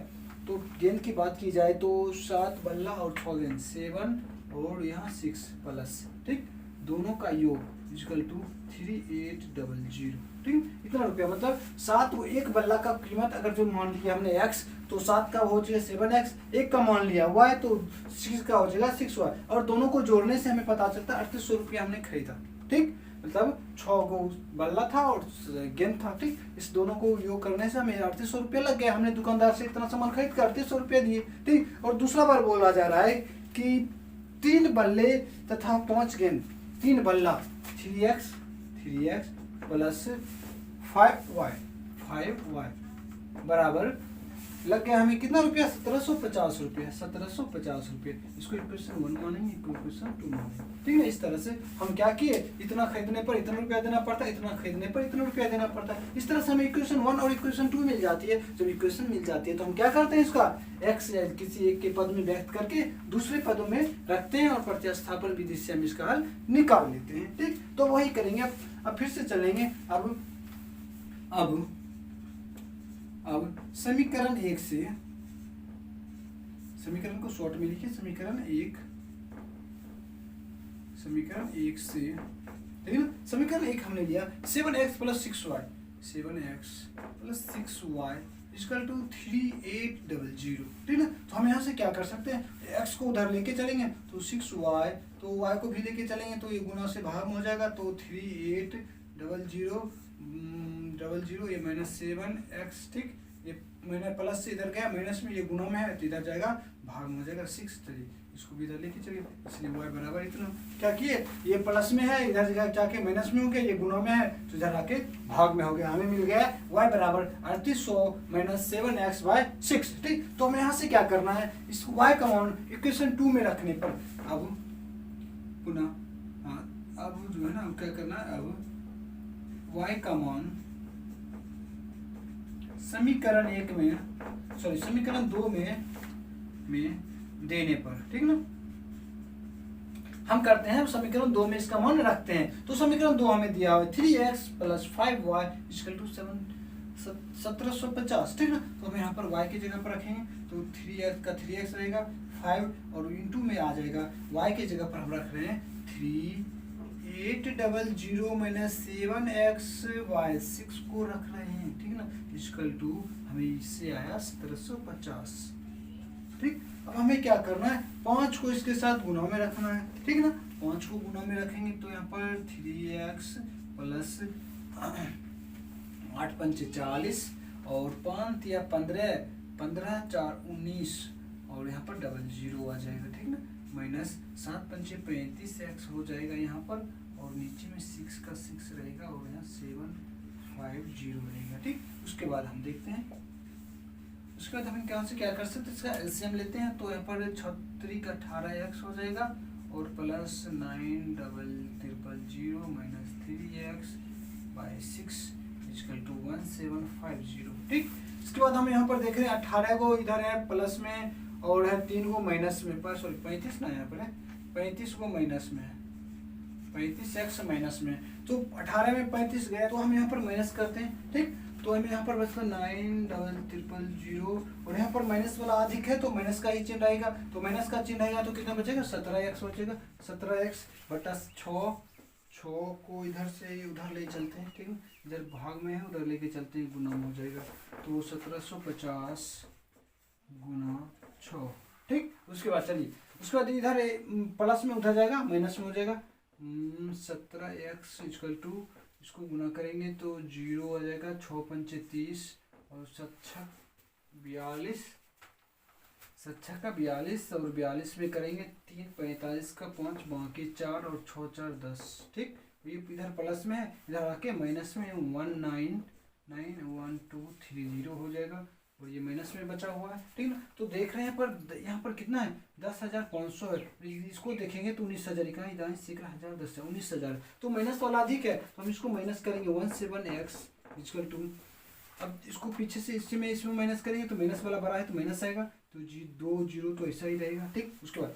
तो गेंद की बात की जाए तो 7 बल्ला और 6 गेंद 7 और यहाँ 6 प्लस, ठीक, दोनों का योग इक्वल टू 3800, ठीक। इतना रुपया मतलब 7 को एक बल्ला का कीमत अगर जो मान लिया हमने x, तो 7 का हो जाएगा 7x, एक का मान लिया y तो 6 का हो जाएगा 6y, और दोनों को जोड़ने से हमें पता चलता है 3800 रुपया हमने खरीदा, ठीक। मतलब 6 को बल्ला था और गेंद था, ठीक। इस दोनों को योग करने से हमें 3800 रुपया लग गया, हमने दुकानदार से इतना सामान खरीद कर 3800 रुपया दिए, ठीक। और दूसरा बार बोला जा रहा है कि 3 बल्ले तथा 5 गेंद, 3 बल्ला 3x प्लस 5y बराबर लग गया हमें कितना रुपया, 1750 रुपया, 1750 रुपये। इसको इक्वेशन 1 मानेंगे, इक्वेशन 2 मानेंगे, ठीक है। इस तरह से हम क्या किए, इतना खरीदने पर इतना रुपया देना पड़ता है, इतना खरीदने पर इतना रुपया देना पड़ता है। इस तरह से हमें इक्वेशन 1 और इक्वेशन 2 मिल जाती है। जब इक्वेशन मिल जाती है तो हम क्या करते हैं, इसका x किसी एक के पद में व्यक्त करके दूसरे पदों में रखते हैं और प्रतिस्थापन विधि से हम इसका हल निकाल लेते हैं, ठीक। तो वही करेंगे। अब फिर से चलेंगे। अब समीकरण 1 से, समीकरण को शॉर्ट में लिखिए, समीकरण 1 से, ठीक है ना। समीकरण 1 हमने लिया 7x plus 6y, 7x plus 6y equal to 3800, ठीक ना। तो हम यहाँ से क्या कर सकते हैं, x को उधर लेके चलेंगे तो 6y, तो y को भी लेके चलेंगे तो ये गुना से भाग हो जाएगा, तो 3800 ये माइनस 7x, ठीक। ये मैंने प्लस से इधर गया, माइनस में ये गुना में है तो इधर जाएगा भाग में हो जाएगा 6, इसको भी इधर लेके चलिए, इसलिए y बराबर इतना। क्या किए, ये प्लस में है, इधर जाके माइनस में हो गया, ये गुना में है तो इधर आके भाग में हो गया, हमें मिल गया y बराबर 3800 माइनस 7x/6, ठीक। तो हमें यहाँ से क्या करना है, इस y का मान इक्वेशन 2 में रखने पर अब पुनः अब जो है ना क्या करना है, अब y का मान समीकरण 1 में, सॉरी समीकरण 2 में देने पर, ठीक ना। हम करते हैं समीकरण 2 में इसका मान रखते हैं। तो समीकरण 2 हमें दिया है 3x plus 5y equal to 1750, ठीक ना। तो हम यहाँ पर y की जगह पर रखेंगे तो 3x का 3x रहेगा, 5 और इंटू में आ जाएगा, y की जगह पर हम रख रहे हैं 3800 माइनस 7xy 6 को रख रहे हैं, ठीक ना। इक्वल टू हमें इससे आया 1750, ठीक। अब हमें क्या करना है, 5 को इसके साथ गुना में रखना है, ठीक ना। 5 को गुना में रखेंगे तो यहाँ पर 3x प्लस 8 पंचे 40 और 5 या 15, 15 4 19 और यहाँ पर 00 आ जाएगा, ठीक ना। माइनस 7 पंचे 35x हो जाएगा यहाँ पर, और नीचे में 6 का 6 रहेगा और यहाँ 750 रहेगा। ठीक, उसके बाद हम देखते हैं, उसके बाद हम क्या कर सकते हैं, इसका एलसीएम लेते हैं। तो यहाँ पर 36 का 18x हो जाएगा और plus 90000 minus 3x by 6 equal to 1750। ठीक, इसके बाद हम यहाँ पर देख रहे हैं 18 को इधर है प्लस में और है 3 को माइनस में, पर सॉरी 35 ना, यहाँ पर है 35 को माइनस में, 35x माइनस में। तो 18 में 35 गया तो हम यहाँ पर माइनस करते हैं। ठीक, तो हमें यहाँ पर बचता 90000 और यहाँ पर माइनस वाला अधिक है तो माइनस का ही चिन्ह रहेगा। तो माइनस का चिन्ह रहेगा तो कितना बचेगा, 17x बचेगा। 17x बटा 6 को इधर से उधर ले चलते हैं। ठीक है, इधर भाग में है उधर लेके चलते हैं, गुना हो जाएगा। तो 1750 गुना 6। ठीक, उसके बाद चलिए, उसके बाद इधर प्लस में उधर जाएगा माइनस में हो जाएगा। 17x इक्वल टू, इसको गुना करेंगे तो 0 आ जाएगा, 6 पंचे 30 और 7 42, 7 का 42 और 42 में करेंगे 3 45 का 5 बाकी 4 और 6 4 10। ठीक, ये इधर प्लस में है, इधर आके माइनस में 199123 हो जाएगा और ये माइनस में बचा हुआ है। ठीक ना, तो देख रहे हैं पर यहाँ पर कितना है, 10,500 है। इसको देखेंगे तो 19,000 का इधर सीख रहा 10,000 19,000, तो माइनस वाला अधिक है तो हम इसको माइनस करेंगे 17x इक्वल टू। अब इसको पीछे से इसमें माइनस करेंगे तो माइनस वाला बड़ा है तो माइनस आएगा, तो 2 0 तो ऐसा ही रहेगा। ठीक, उसके बाद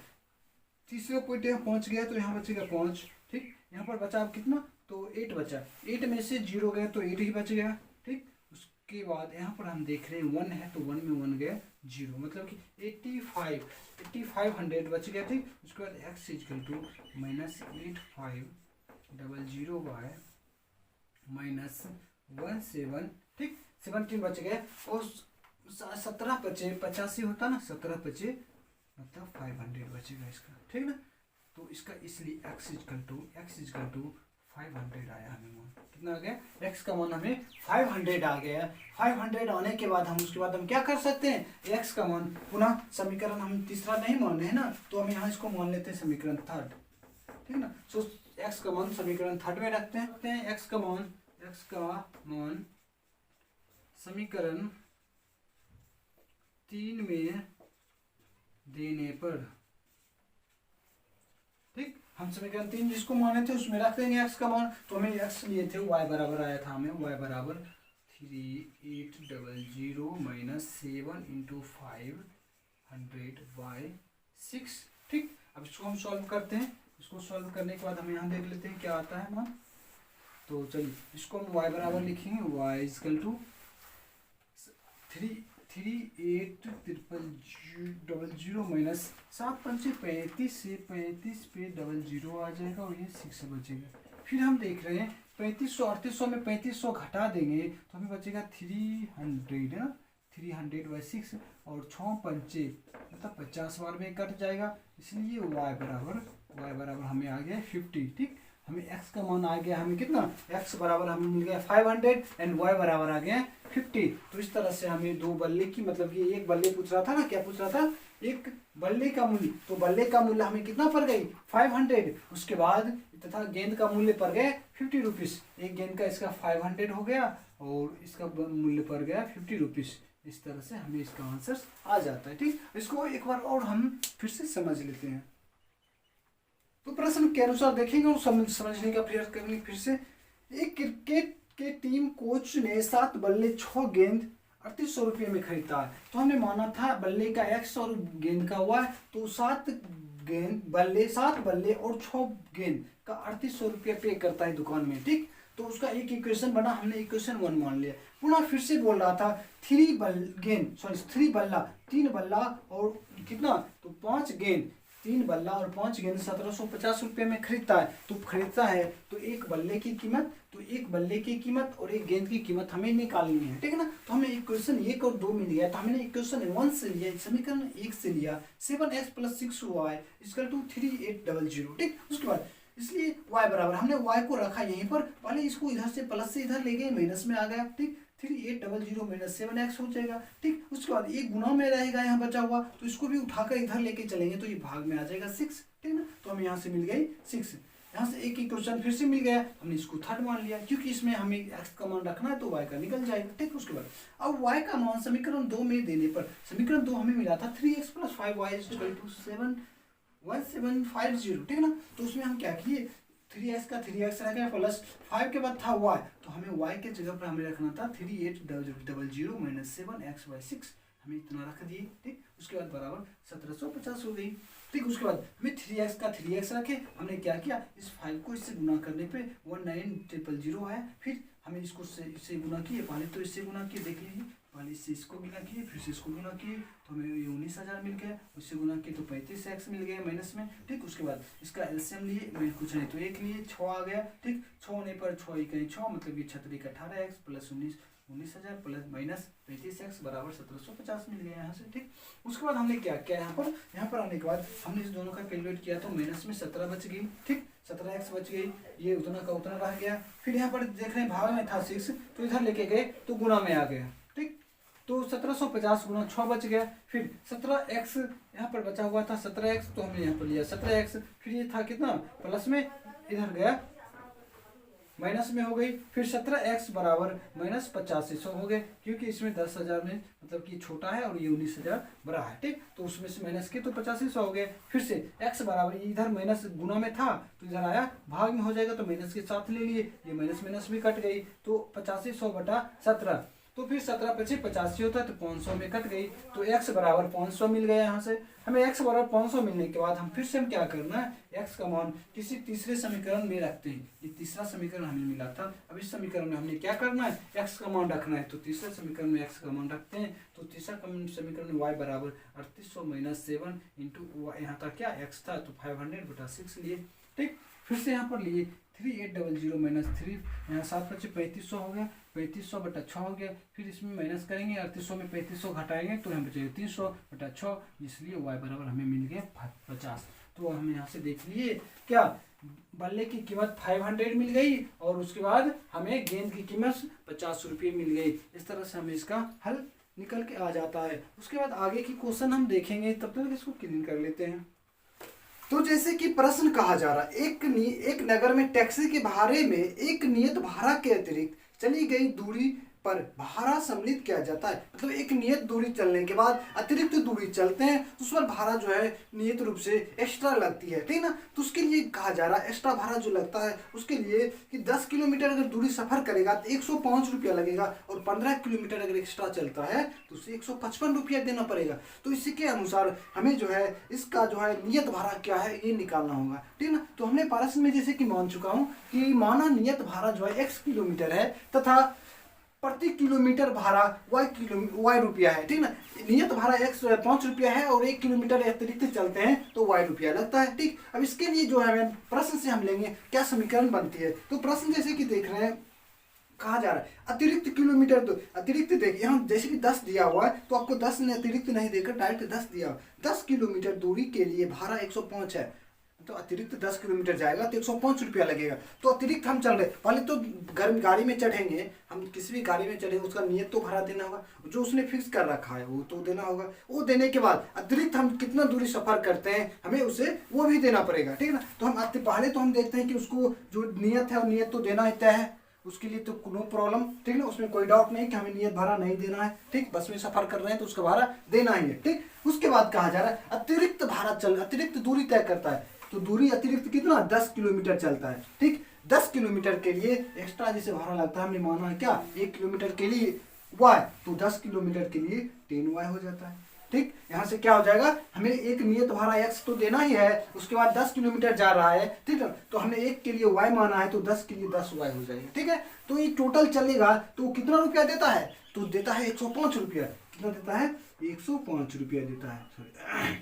तीसरे पॉइंट यहाँ पहुँच गया तो यहाँ बचेगा 5। ठीक, यहाँ पर बचा अब कितना, तो 8 बचा, 8 में से 0 गया तो 8 ही बच गया। ठीक, के बाद यहाँ पर हम देख रहे हैं 1 है तो 1 में 1 गया 0, मतलब कि 8500 बच गया। ठीक, उसके बाद x equal to minus 8500 by minus 17। ठीक, 17 बच गए और 17 बचे, 85 होता ना, 17 बचे मतलब 500 बचेगा इसका। ठीक ना, तो इसका इसलिए x इक्वल टू 500 आया हमें मान। कितना आ गया, x का मान हमें 500 आ गया। 500 आने के बाद हम उसके बाद हम क्या कर सकते हैं, x का मान पुनः समीकरण हम तीसरा नहीं मान रहे हैं ना, तो हम यहाँ इसको मान लेते हैं समीकरण थर्ड। ठीक ना, सो x का मान समीकरण थर्ड में रखते हैं। x का मान समीकरण 3 में देने पर, ठीक, हम समीकरण 3 जिसको माने थे उसमें रख देंगे x का मान। तो हमें x लिए थे y बराबर आया था, हमें y बराबर 3800 माइनस 7 इंटू 500/6। ठीक, अब इसको हम सॉल्व करते हैं। इसको सॉल्व करने के बाद हम यहाँ देख लेते हैं क्या आता है मान। तो चलिए इसको हम y बराबर लिखेंगे, y इक्वल टू 3800 माइनस 7 पंचे 35 से 35 पे 00 आ जाएगा और ये 6 बचेगा। फिर हम देख रहे हैं 3500 3800 में 3500 घटा देंगे तो हमें बचेगा 300 है ना, 300/6 और 6 पंचे मतलब 50 बार में कट जाएगा, इसलिए y बराबर हमें आ गया 50। ठीक, हमें x का मान आ गया, हमें कितना, x बराबर हमें मिल गया 500 एंड y बराबर आ गया 50। तो इस तरह से हमें दो बल्ले की, मतलब कि एक बल्ले पूछ रहा था ना, क्या पूछ रहा था, एक बल्ले का मूल्य, तो बल्ले का मूल्य हमें कितना पड़ गई 500, उसके बाद तथा गेंद का मूल्य पड़ गया 50 रुपीज़। एक गेंद का इसका 500 हो गया और इसका मूल्य पड़ गया 50 रुपीज़। इस तरह से हमें इसका आंसर आ जाता है। ठीक, इसको एक बार और हम फिर से समझ लेते हैं। तो प्रश्न के अनुसार देखेंगे और समझने का प्रयास करेंगे फिर से। एक क्रिकेट के टीम कोच ने 7 बल्ले 6 गेंद 3800 रुपये में खरीदा है। तो हमने माना था बल्ले का x और गेंद का y, तो 7 बल्ले और 6 गेंद का 3800 रुपये पे करता है दुकान में। ठीक, तो उसका एक इक्वेशन बना, हमने इक्वेशन 1 मान लिया। पुनः फिर से बोल रहा था 3 बल्ला और कितना, तो 5 गेंद, 3 बल्ला और 5 गेंद 1750 रुपये में खरीदता है। तो खरीदता है तो एक बल्ले की कीमत और एक गेंद की कीमत हमें निकालनी है। ठीक है ना, तो हमें इक्वेशन 1 और 2 मिल गया, तो हमने इक्वेशन 1 से लिया, समीकरण 1 से लिया 7x + 6y = 3800। ठीक, उसके बाद इसलिए y बराबर हमने y को रखा यहीं पर, पहले इसको इधर से प्लस से इधर ले गए, माइनस में आ गया। ठीक, 3800 माइनस 7x हो जाएगा। ठीक, उसके बाद ये गुना में रहेगा यहाँ बचा हुआ, तो इसको भी उठाकर इधर लेके चलेंगे तो ये भाग में आ जाएगा 6। ठीक ना, तो हमें यहाँ से मिल गई 6। यहाँ से एक इक्वेशन फिर से मिल गया, हमने इसको थर्ड मान लिया क्योंकि इसमें हमें x का मान रखना है तो y का निकल जाएगा। ठीक, उसके बाद अब y का मान समीकरण 2 में देने पर, समीकरण 2 हमें मिला था 3x + 5y = 1750। ठीक है ना, तो उसमें हम क्या किए, 3x का 3x रखा प्लस 5 के बाद था y, तो हमें y के जगह पर हमें रखना था 3800 - 7x/6, हमें इतना रख दिए। ठीक, उसके बाद बराबर 1750 हो गई। ठीक, उसके बाद हमें 3x का 3x रखे, हमने क्या किया, इस 5 को इससे गुना करने पे 19000 है, फिर हमें इसको इससे गुना किए, पहले तो इससे गुना किए, देख लीजिए, पहले इससे इसको गुना किए, फिर से इसको गुना किए, तो हमें ये 19000 मिल गया, उससे गुना किए तो 35x मिल गया माइनस में। ठीक, उसके बाद इसका एलसीएम लिए, मैं कुछ नहीं तो एक लिए, 6 आ गया। ठीक, 6 होने पर 6 कहीं 6, मतलब कि 36 18x plus 19000 plus minus 35x बराबर 1750 मिल गया यहाँ से। ठीक, उसके बाद हमने क्या किया, यहाँ पर आने के बाद हमने इस दोनों का कैलकुलेट किया तो माइनस में 17 बच गई। ठीक, 17x बच गई, ये उतना का उतना रह गया। फिर यहाँ पर देख रहे हैं भाग में था 6, तो इधर लेके गए तो गुना में आ गया। ठीक, तो 1750 गुना 6 बच गया, फिर 17x यहाँ पर बचा हुआ था 17x, तो हमने यहाँ पर लिया 17x, फिर ये था कितना प्लस में, इधर गया माइनस में हो गई, फिर 17x बराबर माइनस 8500 हो गए, क्योंकि इसमें 10,000 में मतलब कि छोटा है और ये 19,000 बड़ा है। ठीक, तो उसमें से माइनस के तो 8500 हो गए, फिर से x बराबर, इधर माइनस गुना में था तो इधर आया भाग में हो जाएगा, तो माइनस के साथ ले लिए, ये माइनस माइनस भी कट गई, तो 8500/17, तो फिर 17 × 85 85 होता है, तो 500 में कट गई, तो x बराबर 500 मिल गया। यहाँ से हमें x बराबर 500 मिलने के बाद हम फिर से हम क्या करना है, x का मान किसी तीसरे समीकरण में रखते हैं। ये तीसरा समीकरण हमें मिला था, अब इस समीकरण में हमने क्या करना है, x का मान रखना है, तो तीसरे समीकरण में x का मान रखते हैं, तो तीसरा समीकरण में y बराबर 3800 - 7 × यहाँ तक क्या x था, तो 500/6 लिए। ठीक, फिर से यहाँ पर लिए 3800 - 3, यहाँ 7 × 3500 हो गया, 3500/6 हो गया, फिर इसमें माइनस करेंगे, 3800 में 3500 घटाएंगे तो हम बचेगा 300/6, इसलिए y बराबर हमें मिल गया 50। तो हम यहाँ से देख लिए क्या, बल्ले की कीमत 500 मिल गई और उसके बाद हमें गेंद की कीमत 50 रुपये मिल गई। इस तरह से हमें इसका हल निकल के आ जाता है। उसके बाद आगे की क्वेश्चन हम देखेंगे, तब तक इसको क्लीन कर लेते हैं। तो जैसे कि प्रश्न कहा जा रहा है, एक नगर में टैक्सी के भाड़े में एक नियत भाड़ा के अतिरिक्त चली गई दूरी पर भाड़ा सम्मिलित किया जाता है। मतलब एक नियत दूरी चलने के बाद अतिरिक्त दूरी चलते हैं तो उस पर भाड़ा जो है नियत रूप से एक्स्ट्रा लगती है। ठीक है ना, तो उसके लिए कहा जा रहा है एक्स्ट्रा भाड़ा जो लगता है उसके लिए कि 10 किलोमीटर अगर दूरी सफर करेगा तो 105 रुपया लगेगा, और 15 किलोमीटर अगर एक्स्ट्रा चलता है तो उसे 155 रुपया देना पड़ेगा। तो इसी के अनुसार हमें जो है इसका जो है नियत भाड़ा क्या है ये निकालना होगा। ठीक है ना, तो हमने प्रश्न में जैसे कि मान चुका हूँ कि माना नियत भाड़ा जो है x किलोमीटर है तथा प्रति किलोमीटर भाड़ा y रुपया है। ठीक ना, नियत भाड़ा x 5 रुपया है और 1 किलोमीटर अतिरिक्त चलते हैं तो y रुपया लगता है। ठीक, अब इसके लिए जो है प्रश्न से हम लेंगे क्या समीकरण बनती है। तो प्रश्न जैसे कि देख रहे हैं, कहा जा रहा है अतिरिक्त किलोमीटर, तो अतिरिक्त देखिए यहाँ जैसे कि 10 दिया हुआ है तो आपको 10 ने अतिरिक्त नहीं देकर डायरेक्ट 10 दिया, 10 किलोमीटर दूरी के लिए भाड़ा 105 है, तो अतिरिक्त 10 किलोमीटर जाएगा तो 105 रुपया लगेगा। तो अतिरिक्त हम चल रहे, पहले तो गाड़ी में चढ़ेंगे, हम किसी भी गाड़ी में चढ़ेंगे उसका नियत तो भाड़ा देना होगा, जो उसने फिक्स कर रखा है वो तो देना होगा। वो देने के बाद अतिरिक्त हम कितना दूरी सफर करते हैं हमें उसे वो भी देना पड़ेगा। ठीक है ना, तो हम पहले तो हम देखते हैं कि उसको जो नियत है वो नियत तो देना ही तय है, उसके लिए तो नो प्रॉब्लम। ठीक है ना, उसमें कोई डाउट नहीं कि हमें नियत भाड़ा नहीं देना है। ठीक, बस में सफर कर रहे हैं तो उसका भाड़ा देना ही है। ठीक, उसके बाद कहा जा रहा है अतिरिक्त भाड़ा अतिरिक्त दूरी तय करता है, तो दूरी अतिरिक्त कितना 10 किलोमीटर चलता है। ठीक, 10 किलोमीटर के लिए एक्स्ट्रा जैसे भाड़ा लगता है हमने माना है क्या 1 किलोमीटर के लिए y, तो 10 किलोमीटर के लिए 10y हो जाता है। ठीक, यहाँ से क्या हो जाएगा, हमें एक नियत भाड़ा x तो देना ही है, उसके बाद 10 किलोमीटर जा रहा है। ठीक है, तो हमने 1 के लिए y माना है तो 10 के लिए 10y हो जाएगा। ठीक है, तो ये टोटल चलेगा तो कितना रुपया देता है, तो देता है 105 रुपया। कितना देता है, 105 रुपया देता है। सॉरी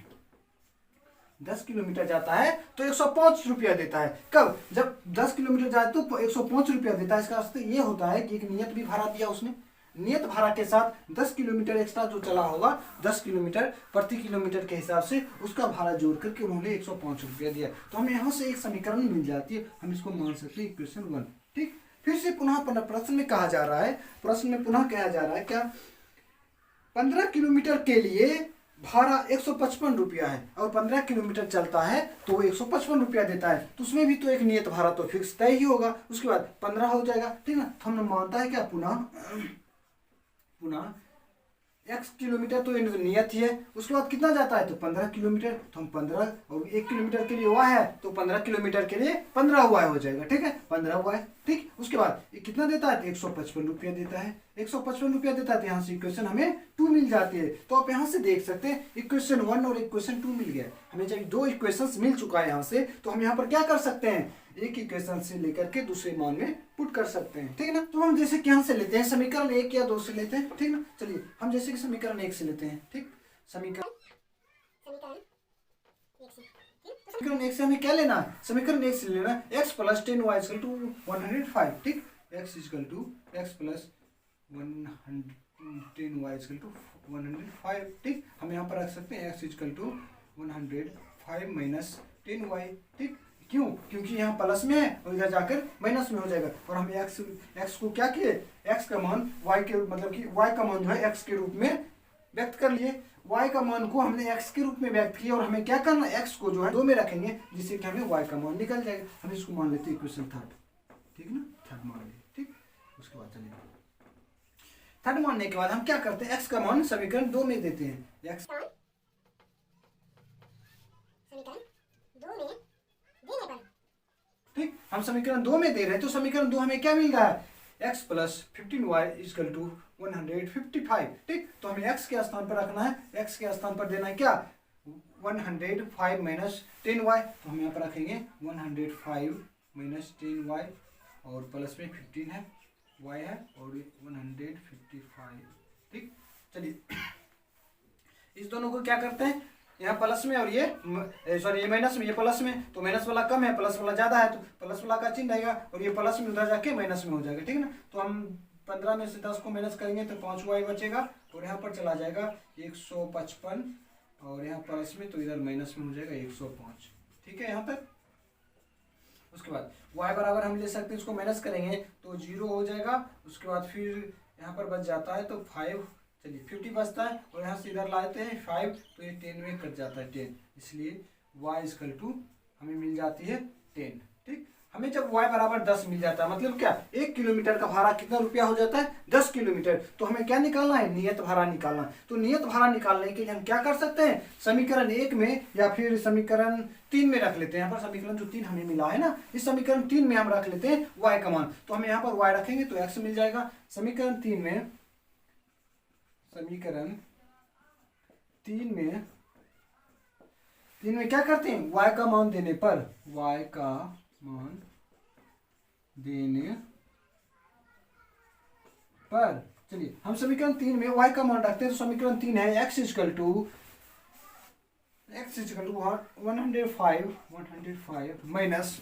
10 किलोमीटर जाता है तो 105 रुपया देता है। कब, जब 10 किलोमीटर जाए तो 105 रुपया देता है। इसका अर्थ ये होता है कि एक नियत भी भाड़ा दिया उसने, नियत भाड़ा के साथ 10 किलोमीटर एक्स्ट्रा जो चला होगा 10 किलोमीटर प्रति किलोमीटर के हिसाब से उसका भाड़ा जोड़ करके उन्होंने 105 रुपया दिया। तो हमें यहाँ से एक समीकरण मिल जाती है, हम इसको मान सकते हैं इक्वेशन 1। ठीक, फिर से पुनः प्रश्न में कहा जा रहा है, प्रश्न में पुनः कहा जा रहा है क्या, 15 किलोमीटर के लिए भाड़ा 155 रुपया है और 15 किलोमीटर चलता है तो वो 155 रुपया देता है, तो उसमें भी तो एक नियत भाड़ा तो फिक्स तय ही होगा। उसके बाद 15 हो जाएगा, ठीक ना। तो हमने मानता है क्या, पुनः x किलोमीटर तो नियत ही है। उसके बाद कितना जाता है, तो 15 किलोमीटर, तो हम 15 और 1 किलोमीटर के लिए हुआ है तो 15 किलोमीटर के लिए 15 हुआ हो जाएगा, ठीक है, 15 हुआ है, ठीक। उसके बाद ये कितना देता है, तो 155 रुपया देता है, 155 रुपया देता है। तो यहाँ से इक्वेशन हमें 2 मिल जाती है। तो आप यहाँ से देख सकते हैं इक्वेशन 1 और इक्वेशन 2 मिल गया। हमें जब 2 इक्वेशन मिल चुका है यहाँ से, तो हम यहाँ पर क्या कर सकते हैं, एक इक्वेशन से लेकर के दूसरे मान में पुट कर सकते हैं, ठीक है ना। तो हम जैसे कि यहाँ से लेते हैं समीकरण 1 या 2 से लेते हैं, ठीक ना। चलिए हम जैसे कि समीकरण 1 से लेते हैं, ठीक। समीकरण 1 से हमें क्या लेना है, समीकरण 1 से लेना है x plus 10y equal to 105, ठीक। x equal to x plus 10y equal to 105, ठीक। हम यहाँ पर रख सकते हैं x equal to 105 minus 10y, ठीक। क्यों, क्योंकि यहाँ प्लस में है और इधर जाकर माइनस में हो जाएगा। और हम x को क्या किए, x का मान y के मतलब कि y का मान जो है x के रूप में व्यक्त कर लिए। y का मान को हमने x के रूप में व्यक्त किया और हमें क्या करना, x को जो है 2 में रखेंगे जिससे कि हमें y का मान निकल जाएगा। हम इसको मान लेते हैं इक्वेशन 3, ठीक ना, 3 मान लिए, ठीक। उसके बाद चलिए 3 मानने के बाद हम क्या करते हैं, x का मान समीकरण 2 में देते हैं। x ठीक, हम समीकरण 2 में दे रहे हैं, तो समीकरण 2 हमें क्या मिल रहा है, x plus 15y equal to 155, ठीक। तो हमें x के स्थान पर रखना है, x के स्थान पर देना है क्या, 105 माइनस 10y। तो हम यहाँ पर रखेंगे 105 माइनस 10y और प्लस में 15 है, y है और 155, ठीक। चलिए इस दोनों को क्या करते हैं, यहाँ प्लस में और ये सॉरी ये माइनस में, ये प्लस में, तो माइनस वाला कम है प्लस वाला ज्यादा है, तो प्लस वाला का चिन्ह रहेगा और ये प्लस में उधर जाके माइनस में हो जाएगा, ठीक है ना। तो हम 15 में से 10 को माइनस करेंगे तो 5y बचेगा और यहाँ पर चला जाएगा 155 और यहाँ प्लस में तो इधर माइनस में हो जाएगा 105, ठीक है यहाँ तक। उसके बाद y बराबर हम ले सकते हैं, इसको माइनस करेंगे तो 0 हो जाएगा। उसके बाद फिर यहाँ पर बच जाता है तो 5, चलिए 50 बचता है और यहाँ से इधर लाते हैं 5 तो ये 10 में कट जाता है 10, इसलिए y इक्वल टू हमें मिल जाती है 10, ठीक। हमें जब y बराबर 10 मिल जाता है मतलब क्या, 1 किलोमीटर का भाड़ा कितना रुपया हो जाता है, 10 किलोमीटर। तो हमें क्या निकालना है, नियत भाड़ा निकालना है। तो नियत भाड़ा निकालने के लिए हम क्या कर सकते हैं, समीकरण 1 में या फिर समीकरण 3 में रख लेते हैं। यहाँ पर समीकरण जो 3 हमें मिला है ना, इस समीकरण 3 में हम रख लेते हैं y का मान। तो हमें यहाँ पर y रखेंगे तो x मिल जाएगा। समीकरण 3 में क्या करते हैं, y का मान देने पर, y का मान देने पर, चलिए हम समीकरण 3 में y का मान रखते हैं। तो समीकरण 3 है x equal to 105 minus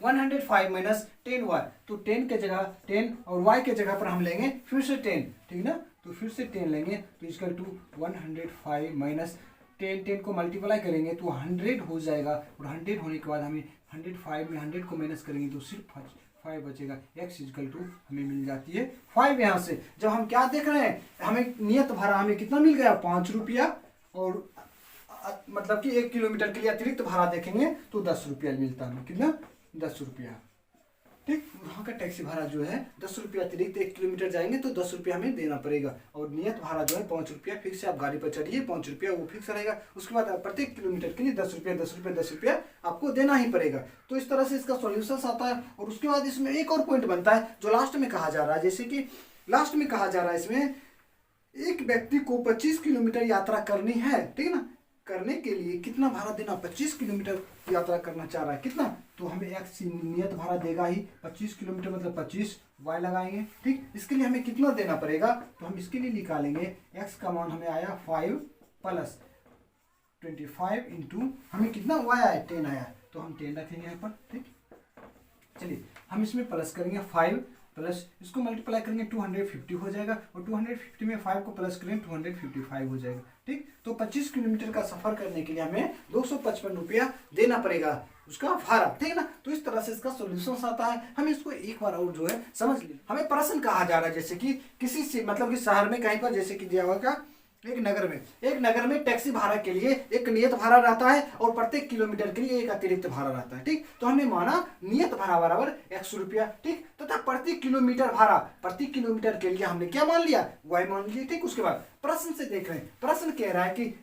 105 minus 10y, तो 10 के जगह 10 और y के जगह पर हम लेंगे फिर से 10, ठीक ना। तो फिर से 10 लेंगे तो इक्वल टू 105 माइनस 10 को मल्टीप्लाई करेंगे तो 100 हो जाएगा और 100 होने के बाद हमें 105 में 100 को माइनस करेंगे तो सिर्फ 5 बचेगा। x इक्वल टू हमें मिल जाती है 5। यहाँ से जब हम क्या देख रहे हैं, हमें नियत भाड़ा हमें कितना मिल गया, 5 रुपया, और मतलब कि 1 किलोमीटर के लिए अतिरिक्त भाड़ा देखेंगे तो 10 रुपया मिलता है, कितना, 10 रुपया, ठीक। वहाँ का टैक्सी भाड़ा जो है 10 रुपया अतिरिक्त, 1 किलोमीटर जाएंगे तो 10 रुपया हमें देना पड़ेगा। और नियत भाड़ा जो है 5 रुपया फिक्स है, आप गाड़ी पर चढ़िए 5 रुपया वो फिक्स रहेगा। उसके बाद प्रत्येक किलोमीटर के लिए 10 रुपया 10 रुपया 10 रुपया आपको देना ही पड़ेगा। तो इस तरह से इसका सॉल्यूशन आता है। और उसके बाद इसमें एक और पॉइंट बनता है जो लास्ट में कहा जा रहा है, जैसे कि लास्ट में कहा जा रहा है इसमें एक व्यक्ति को 25 किलोमीटर यात्रा करनी है, ठीक है ना। करने के लिए कितना भाड़ा देना, 25 किलोमीटर यात्रा करना चाह रहा है, कितना, तो हमें x नियत भाड़ा देगा ही 25 किलोमीटर मतलब 25 y लगाएंगे, ठीक। इसके लिए हमें कितना देना पड़ेगा, तो हम इसके लिए निकालेंगे x का मान हमें आया 5 प्लस 25 इंटू हमें कितना y आया 10 आया, तो हम 10 रखेंगे यहाँ पर, ठीक। चलिए हम इसमें प्लस करेंगे 5 प्लस इसको मल्टीप्लाई करेंगे 250 हो जाएगा, और 250 में 5 को प्लस करेंगे 255 हो जाएगा। ठीक, तो 25 किलोमीटर का सफर करने के लिए हमें 255 रुपया देना पड़ेगा उसका भाड़ा। ठीक है ना, तो इस तरह से इसका सॉल्यूशन आता है। हम इसको एक बार और जो है समझ लें। हमें प्रश्न कहा जा रहा है जैसे कि किसी से मतलब कि शहर में कहीं पर जैसे कि दिया हुआ क्या, एक नगर में टैक्सी भाड़ा के लिए एक नियत भाड़ा रहता है और प्रत्येक किलोमीटर के लिए एक अतिरिक्त भाड़ा रहता है। ठीक, तो हमने माना नियत भाड़ा बराबर 100 रुपया। ठीक, तथा प्रति किलोमीटर के लिए हमने क्या मान लिया, y मान लिया। ठीक, उसके बाद प्रश्न से देख रहे हैं, प्रश्न कह रहा है कि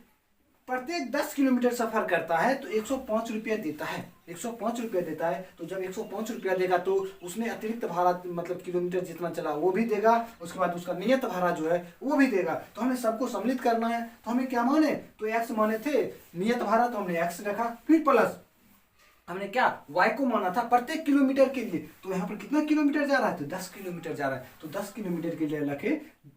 प्रत्येक 10 किलोमीटर सफर करता है तो 105 रुपया देता है, 105 रुपया देता है। तो जब 105 रुपया देगा तो उसमें अतिरिक्त भाड़ा मतलब किलोमीटर जितना चला वो भी देगा, उसके बाद उसका नियत भाड़ा जो है वो भी देगा। तो हमें सबको सम्मिलित करना है, तो हमें क्या माने, तो x माने थे नियत भाड़ा, तो हमने x रखा, फिर प्लस हमने क्या y को माना था प्रत्येक किलोमीटर के लिए। तो यहाँ पर कितना किलोमीटर जा रहा है, तो 10 किलोमीटर जा रहा है, तो 10 किलोमीटर के लिए रखे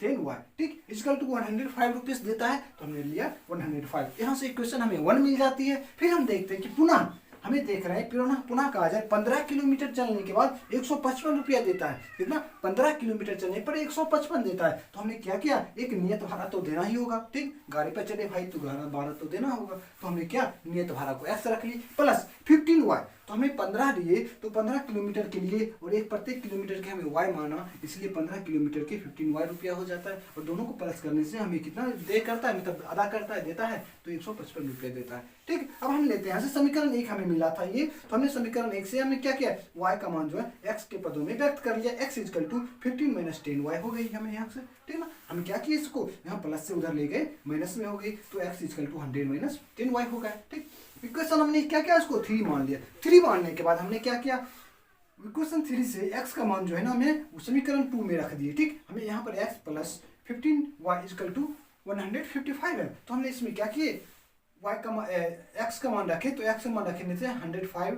10y। ठीक, इक्वल टू 105 रुपीज देता है, तो हमने लिया 105। यहाँ से इक्वेशन हमें 1 मिल जाती है। फिर हम देखते हैं कि पुनः हमें देख रहे हैं पुनः कहा जाए 15 किलोमीटर चलने के बाद 155 रुपया देता है। कितना, 15 किलोमीटर चलने पर 155 देता है। तो हमने क्या किया, एक नियत भाड़ा तो देना ही होगा। ठीक, गाड़ी पर चले भाई तो भाड़ा तो देना होगा, तो हमने क्या नियत भाड़ा को x रख ली प्लस 15y। तो हमें 15 दिए तो 15 किलोमीटर के लिए और एक प्रत्येक किलोमीटर के हमें y माना, इसलिए 15 किलोमीटर के 15y रुपया हो जाता है। और दोनों को प्लस करने से हमें कितना दे करता है, मतलब अदा करता है, देता है, तो 155 रुपया देता है। ठीक, अब हम लेते हैं यहाँ से समीकरण 1 हमें मिला था ये, तो हमने समीकरण 1 से हमने क्या किया, y का मान जो है x के पदों में व्यक्त कर लिया। x equal to 15 minus 10y हो गई हमें यहाँ से। ठीक ना, हम क्या किए, इसको यहाँ प्लस से उधर ले गए, माइनस में हो गई, तो x equal to 100 minus 10y हो गया। ठीक, इक्वेशन हमने क्या किया, इसको 3 मान लिया। 3 मानने के बाद हमने क्या किया, इक्वेशन 3 से x का मान जो है ना हमें समीकरण 2 में रख दिए। ठीक, हमें यहाँ पर x plus 15y equal to 155 है, तो हमने इसमें क्या किए, y का x का मान रखे, तो x का मान रखने से 105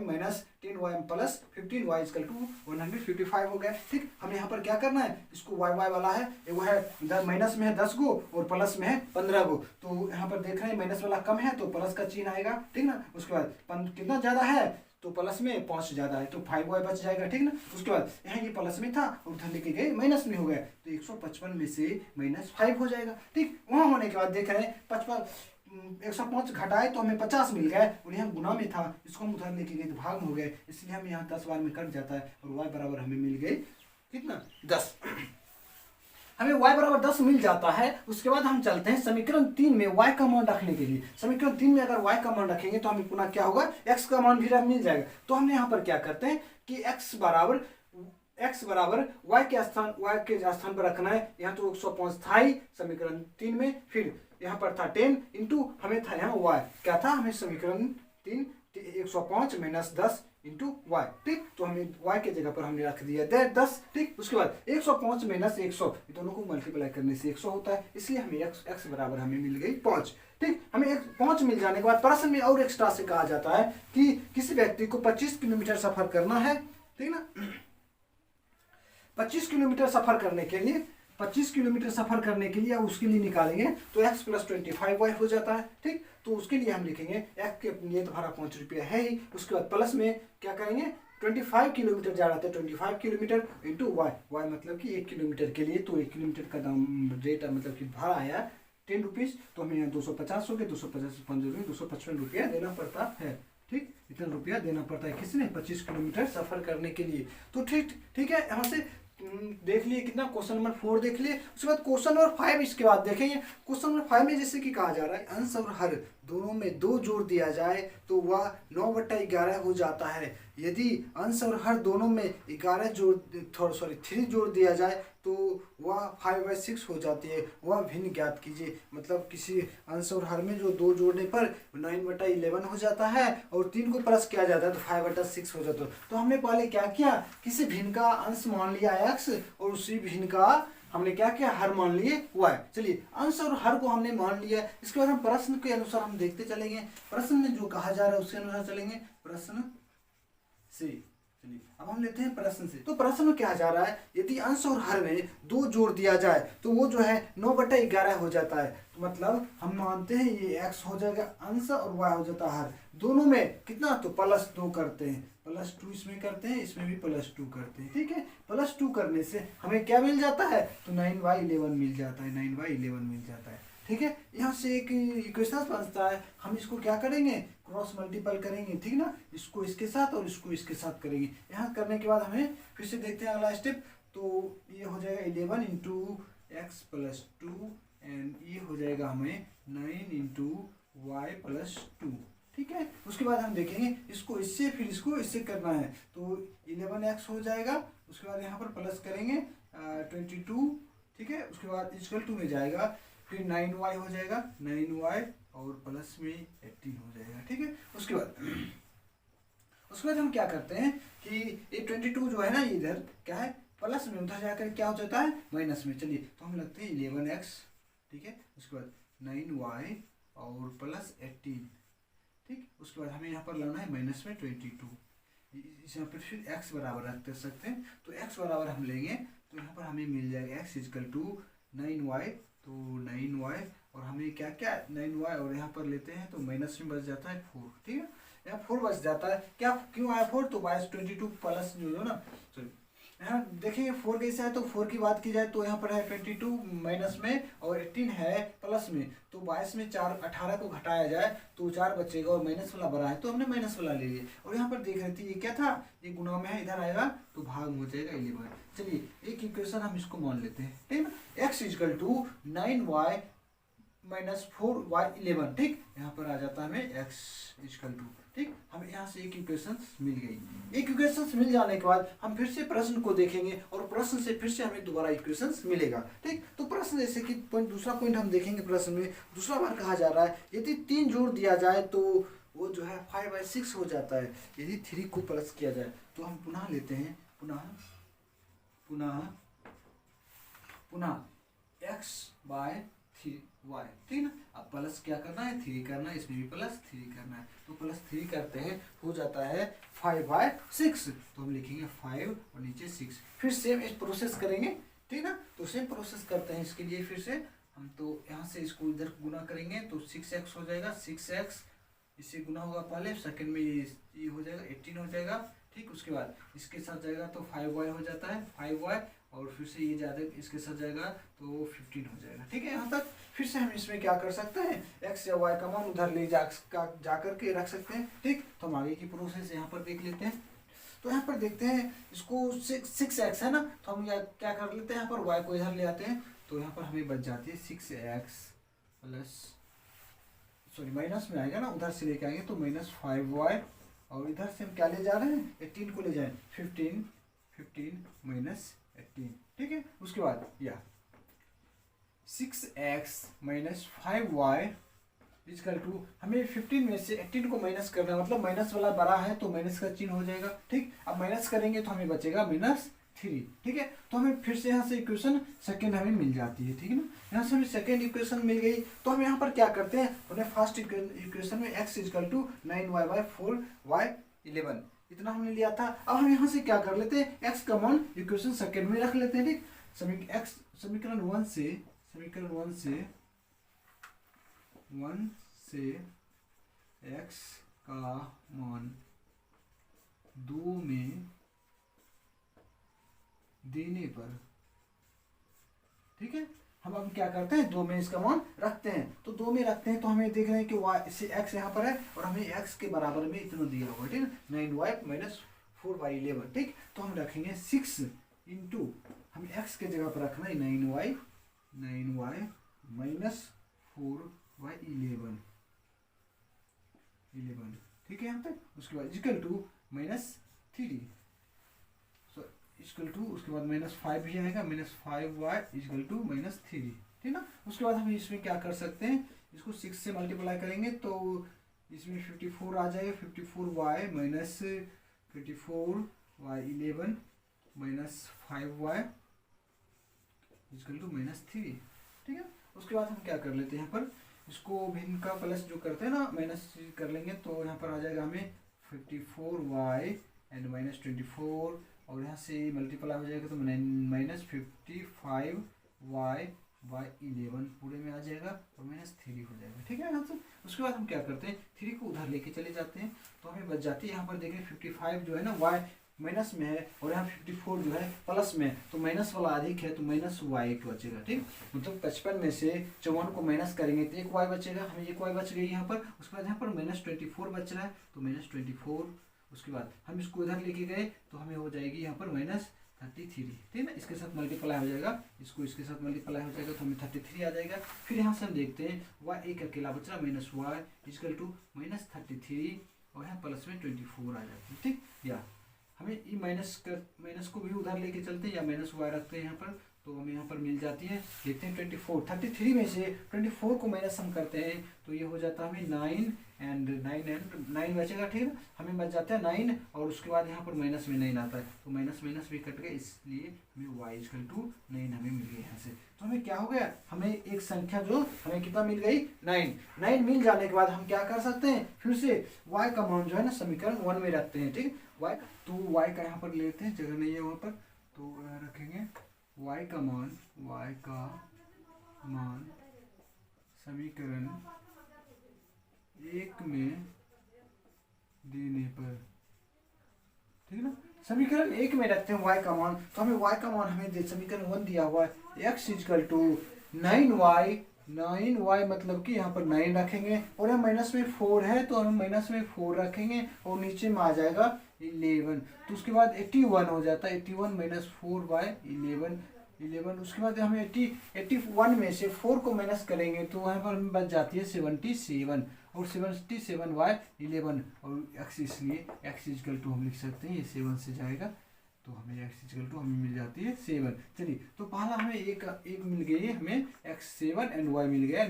minus 10y plus 15y equal to 155 हो गया। ठीक, हमें यहाँ पर क्या करना है, इसको y वाला है, वो है माइनस में है 10 गो और प्लस में है 15 गो, तो यहाँ पर देख रहे हैं माइनस वाला कम है तो प्लस का चिन्ह आएगा। ठीक ना, उसके बाद कितना ज्यादा है, तो प्लस में 5 ज्यादा है, तो 5y बच जाएगा। ठीक ना, उसके बाद यहाँ ये प्लस में था और उधर लेके गए माइनस में हो गया, तो 155 में से -5 हो जाएगा। ठीक, वहां होने के बाद देख रहे हैं 105 घटाए तो हमें 50 मिल गए, और यहाँ गुना में था, इसको हम उधर लेके गए तो भाग में हो गए, इसलिए हम यहाँ 10 बार में कट जाता है और y बराबर हमें मिल गई कितना, 10। हमें y बराबर 10 मिल जाता है। उसके बाद हम चलते हैं समीकरण 3 में y का मान रखने के लिए। समीकरण 3 में अगर y का मान रखेंगे तो हमें पुनः क्या होगा, x का मान भी मिल जाएगा। तो हमने यहाँ पर क्या करते हैं कि x बराबर y के स्थान पर रखना है। यहाँ तो 105 था ही समीकरण 3 में, फिर यहाँ पर था 10 इंटू हमें था यहाँ y क्या था, हमें समीकरण 3 105 माइनस 10 इंटू वाई। ठीक, तो हमें y के जगह पर हमने रख दिया 10। ठीक, उसके बाद 105 माइनस 100 दोनों को मल्टीप्लाई करने से 100 होता है, इसलिए हमें x बराबर हमें मिल गई 5। ठीक, हमें 5 मिल जाने के बाद प्रश्न में और एक्स्ट्रा से कहा जाता है कि किसी व्यक्ति को 25 किलोमीटर सफर करना है। ठीक ना, 25 किलोमीटर सफर करने के लिए उसके लिए निकालेंगे तो x प्लस 25y हो जाता है। ठीक, तो उसके लिए हम लिखेंगे x के नियत भाड़ा 5 रुपया है ही, उसके बाद प्लस में क्या करेंगे 25 किलोमीटर जा रहा था, 25 किलोमीटर इंटू y मतलब कि 1 किलोमीटर के लिए, तो 1 किलोमीटर का दाम रेट मतलब कि भाड़ा आया 10 रुपीज़, तो हमें यहाँ 250 हो गए, 250 से 5 255 रुपया देना पड़ता है। ठीक, इतना रुपया देना पड़ता है किसने, 25 किलोमीटर सफर करने के लिए। तो ठीक है, यहाँ से देख लिए कितना, क्वेश्चन नंबर 4 देख लिए। उसके बाद क्वेश्चन नंबर 5 इसके बाद देखेंगे। क्वेश्चन नंबर 5 में जैसे कि कहा जा रहा है अंश और हर दोनों में 2 जोड़ दिया जाए तो वह 9/11 हो जाता है। यदि अंश और हर दोनों में 3 जोड़ दिया जाए तो वह 5/6 हो जाती है। वह भिन्न ज्ञात कीजिए, मतलब किसी अंश और हर में जो 2 जोड़ने पर 9/11 हो जाता है और 3 को प्लस किया जाता है तो 5/6 हो जाता है। तो हमने पहले क्या किया, किसी भिन्न का अंश मान लिया x और उसी भिन्न का हमने क्या किया, हर मान लिए y। चलिए, अंश और हर को हमने मान लिया। इसके बाद हम प्रश्न के अनुसार हम देखते चलेंगे, प्रश्न में जो कहा जा रहा है उसके अनुसार चलेंगे। प्रश्न से चलिए अब हम लेते हैं प्रश्न से। तो प्रश्न में क्या जा रहा है, यदि अंश और हर में 2 जोड़ दिया जाए तो वो जो है 9/11 हो जाता है। तो मतलब हम मानते हैं ये x हो जाएगा अंश और y हो जाता है हर। दोनों में कितना, तो +2 करते हैं, +2 इसमें करते हैं, इसमें भी +2 करते हैं, ठीक है। +2 करने से हमें क्या मिल जाता है, तो 9y11 मिल जाता है, 9y11 मिल जाता है, ठीक है। यहाँ से एक इक्वेशन बनता है, हम इसको क्या करेंगे, क्रॉस मल्टीपल करेंगे, ठीक ना, इसको इसके साथ और इसको इसके साथ करेंगे। यहाँ करने के बाद हमें फिर से देखते हैं अगला स्टेप। तो ये हो जाएगा 11 इंटू एक्स प्लस 2 एंड ये हो जाएगा हमें 9 इंटू वाई प्लस 2, ठीक है। उसके बाद हम देखेंगे इसको इससे फिर इसको इससे करना है, तो 11x हो जाएगा। उसके बाद यहाँ पर प्लस करेंगे 22, ठीक है। उसके बाद इक्वल टू में जाएगा, फिर 9y हो जाएगा, 9y और प्लस में 18 हो जाएगा, ठीक है। उसके बाद हम क्या करते हैं कि ये 22 जो है ना, इधर क्या है प्लस में, उधर जाकर क्या हो जाता है माइनस में। चलिए तो हम लगते हैं 11x, ठीक है। उसके बाद 9y और प्लस 18, ठीक। उसके बाद हमें यहाँ पर लाना है माइनस में 22, इस यहाँ पर फिर x बराबर रख सकते हैं। तो x बराबर हम लेंगे तो यहाँ पर हमें मिल जाएगा x इक्वल टू 9y, तो 9y और हमें क्या क्या 9y और यहाँ पर लेते हैं तो माइनस में बच जाता है 4, ठीक है। यहाँ 4 बच जाता है, क्या क्यों आया 4, तो बाईस 22 प्लस जो है ना, सॉरी यहाँ देखेंगे 4 कैसे है, तो 4 की बात की जाए तो यहाँ पर है 22 माइनस में और 18 है प्लस में, तो 22 में 4 18 को घटाया जाए तो 4 बचेगा और माइनस वाला बड़ा है तो हमने माइनस वाला ले लिया। और यहाँ पर देख रहे थे ये क्या था, ये गुणा में है, इधर आएगा तो भाग में हो जाएगा 11। चलिए एक इक्वेशन हम इसको मान लेते हैं, ठीक है। x equal to 9y minus 4y11, ठीक। यहाँ पर आ जाता है हमें x इक्वल टू, ठीक। हमें यहाँ से एक इक्वेशन मिल गई। एक इक्वेशन मिल जाने के बाद हम फिर से प्रश्न को देखेंगे और प्रश्न से फिर से हमें दोबारा इक्वेशन मिलेगा, ठीक। तो प्रश्न जैसे कि दूसरा पॉइंट हम देखेंगे, प्रश्न में दूसरा बार कहा जा रहा है यदि 3 जोड़ दिया जाए तो वो जो है 5/6 हो जाता है। यदि 3 को प्लस किया जाए तो हम पुनः लेते हैं, पुनः x/3y, ठीक ना। अब प्लस क्या करना है, 3 करना है, इसमें भी +3 करना है, तो +3 करते हैं हो जाता है 5/6, तो हम लिखेंगे 5 और नीचे 6। फिर सेम इस प्रोसेस करेंगे, ठीक ना। तो सेम प्रोसेस करते हैं इसके लिए, फिर से हम तो यहाँ से इसको इधर गुना करेंगे तो 6x हो जाएगा, 6x इससे गुना होगा पहले, सेकंड में ये हो जाएगा 18 हो जाएगा, ठीक। उसके बाद इसके साथ जाएगा तो 5y हो जाता है, 5y और फिर से ये ज़्यादा इसके साथ जाएगा तो 15 हो जाएगा, ठीक है। यहाँ तक फिर से हम इसमें क्या कर सकते हैं, x या y का मान उधर ले जा करके रख सकते हैं, ठीक। तो हम आगे की प्रोसेस यहाँ पर देख लेते हैं। तो यहाँ पर देखते हैं इसको 6x है ना, तो हम क्या कर लेते हैं, यहाँ पर y को इधर ले आते हैं तो यहाँ पर हमें बच जाती है 6x प्लस, सॉरी माइनस में आएगा ना, उधर से लेके आएंगे तो -5y और इधर से हम क्या ले जा रहे हैं 18 को ले जाएं, 15 माइनस 18, ठीक है। उसके बाद या 6x minus 5y equal to, हमें 15 में से 18 को माइनस करना है, मतलब माइनस वाला बड़ा है तो माइनस का चिन्ह हो जाएगा, ठीक। अब माइनस करेंगे तो हमें बचेगा -3, ठीक है। तो हमें फिर से यहाँ से इक्वेशन सेकंड हमें मिल जाती है, ठीक है ना। यहाँ से हमें सेकंड इक्वेशन मिल गई तो हम यहाँ पर क्या करते हैं, हमने फर्स्ट इक्वेशन में x इक्वल टू 9y/4y11 इतना हमने लिया था। अब हम यहाँ से क्या कर लेते हैं, x का मान इक्वेशन सेकंड में रख लेते हैं, ठीक। समीकरण 1 से x का मान 2 में देने पर, ठीक है। हम अब क्या करते हैं, 2 में इसका मान रखते हैं, तो 2 में रखते हैं तो हमें देख रहे हैं कि y से x यहाँ पर है और हमें x के बराबर में इतना दिया हुआ है, ठीक है, 9y माइनस 4y11, ठीक। तो हम रखेंगे 6 इंटू, हम x के जगह पर रखना है 9y माइनस 4y11, ठीक है यहाँ तक। उसके बाद इक्वल टू -3 इक्वल टू, उसके बाद -5 भी आएगा, -5y इक्वल टू -3, ठीक ना। उसके बाद हम इसमें क्या कर सकते हैं, इसको 6 से मल्टीप्लाई करेंगे तो इसमें 54 आ जाएगा, 54y minus 54y11 minus 5y equal to -3, ठीक है। उसके बाद हम क्या कर लेते हैं, यहाँ पर इसको भिन्न का प्लस जो करते हैं ना, माइनस कर लेंगे तो यहाँ पर आ जाएगा हमें 54y एंड -24 और यहाँ से मल्टीप्लाई हो जाएगा तो -55y बाई 11 पूरे में आ जाएगा और -3 हो जाएगा। ठीक है यहाँ से उसके बाद हम क्या करते हैं 3 को उधर लेके चले जाते हैं तो हमें बच जाती है यहाँ पर देखें 55 जो है ना y माइनस में है और यहाँ 54 जो है प्लस में है तो माइनस वाला अधिक है तो -y बचेगा। ठीक मतलब 55 में से 54 को माइनस करेंगे तो 1y बचेगा, हमें 1y बच गई यहाँ पर। उसके बाद यहाँ पर -24 बच रहा है तो -24 उसके बाद हम इसको इधर लेके गए तो हमें हो जाएगी यहाँ पर -33। ठीक है ना, इसके साथ मल्टीप्लाई हो जाएगा, इसको इसके साथ मल्टीप्लाई हो जाएगा तो हमें 33 आ जाएगा। फिर यहाँ से हम देखते हैं y एक अकेला बच रहा -y इक्वल टू -33 और यहाँ प्लस में 24 आ जाता है। ठीक या हमें ये माइनस को भी उधर लेके चलते हैं या -y रखते हैं यहाँ पर तो हमें यहाँ पर मिल जाती है। देखते हैं 33 में से 24 को माइनस हम करते हैं तो ये हो जाता है हमें 9 बचेगा। ठीक है ना, हमें बच जाता है 9 और उसके बाद यहाँ पर माइनस में 9 आता है तो माइनस भी कट गए इसलिए हमें y इक्वल टू 9 हमें मिल गई यहाँ से। तो हमें क्या हो गया, हमें एक संख्या जो हमें कितना मिल गई 9 मिल जाने के बाद हम क्या कर सकते हैं फिर से y का मान जो है ना समीकरण 1 में रखते हैं। ठीक y तो y का यहाँ पर लेते हैं, जगह नहीं है वहाँ पर तो रखेंगे y का मान समीकरण 1 में देने पर। ठीक है ना, समीकरण 1 में रखते हैं y का मान तो हमें y का मान हमें समीकरण 1 दिया हुआ है x इक्वल टू 9y मतलब कि यहाँ पर 9 रखेंगे और यहाँ माइनस में 4 है तो हम माइनस में 4 रखेंगे और नीचे में आ जाएगा 11 तो उसके बाद 81 हो जाता है 81 माइनस 4 बाय 11 उसके बाद हमें 81 में से 4 को माइनस करेंगे तो वहाँ पर हमें बच जाती है 77 और 77 बाय 11 और x इसलिए x इक्वल टू हम लिख सकते हैं ये 7 से जाएगा तो हमें x इक्वल टू हमें मिल जाती है 7। चलिए तो पहला हमें एक मिल गई है हमें x 7 एंड y मिल गया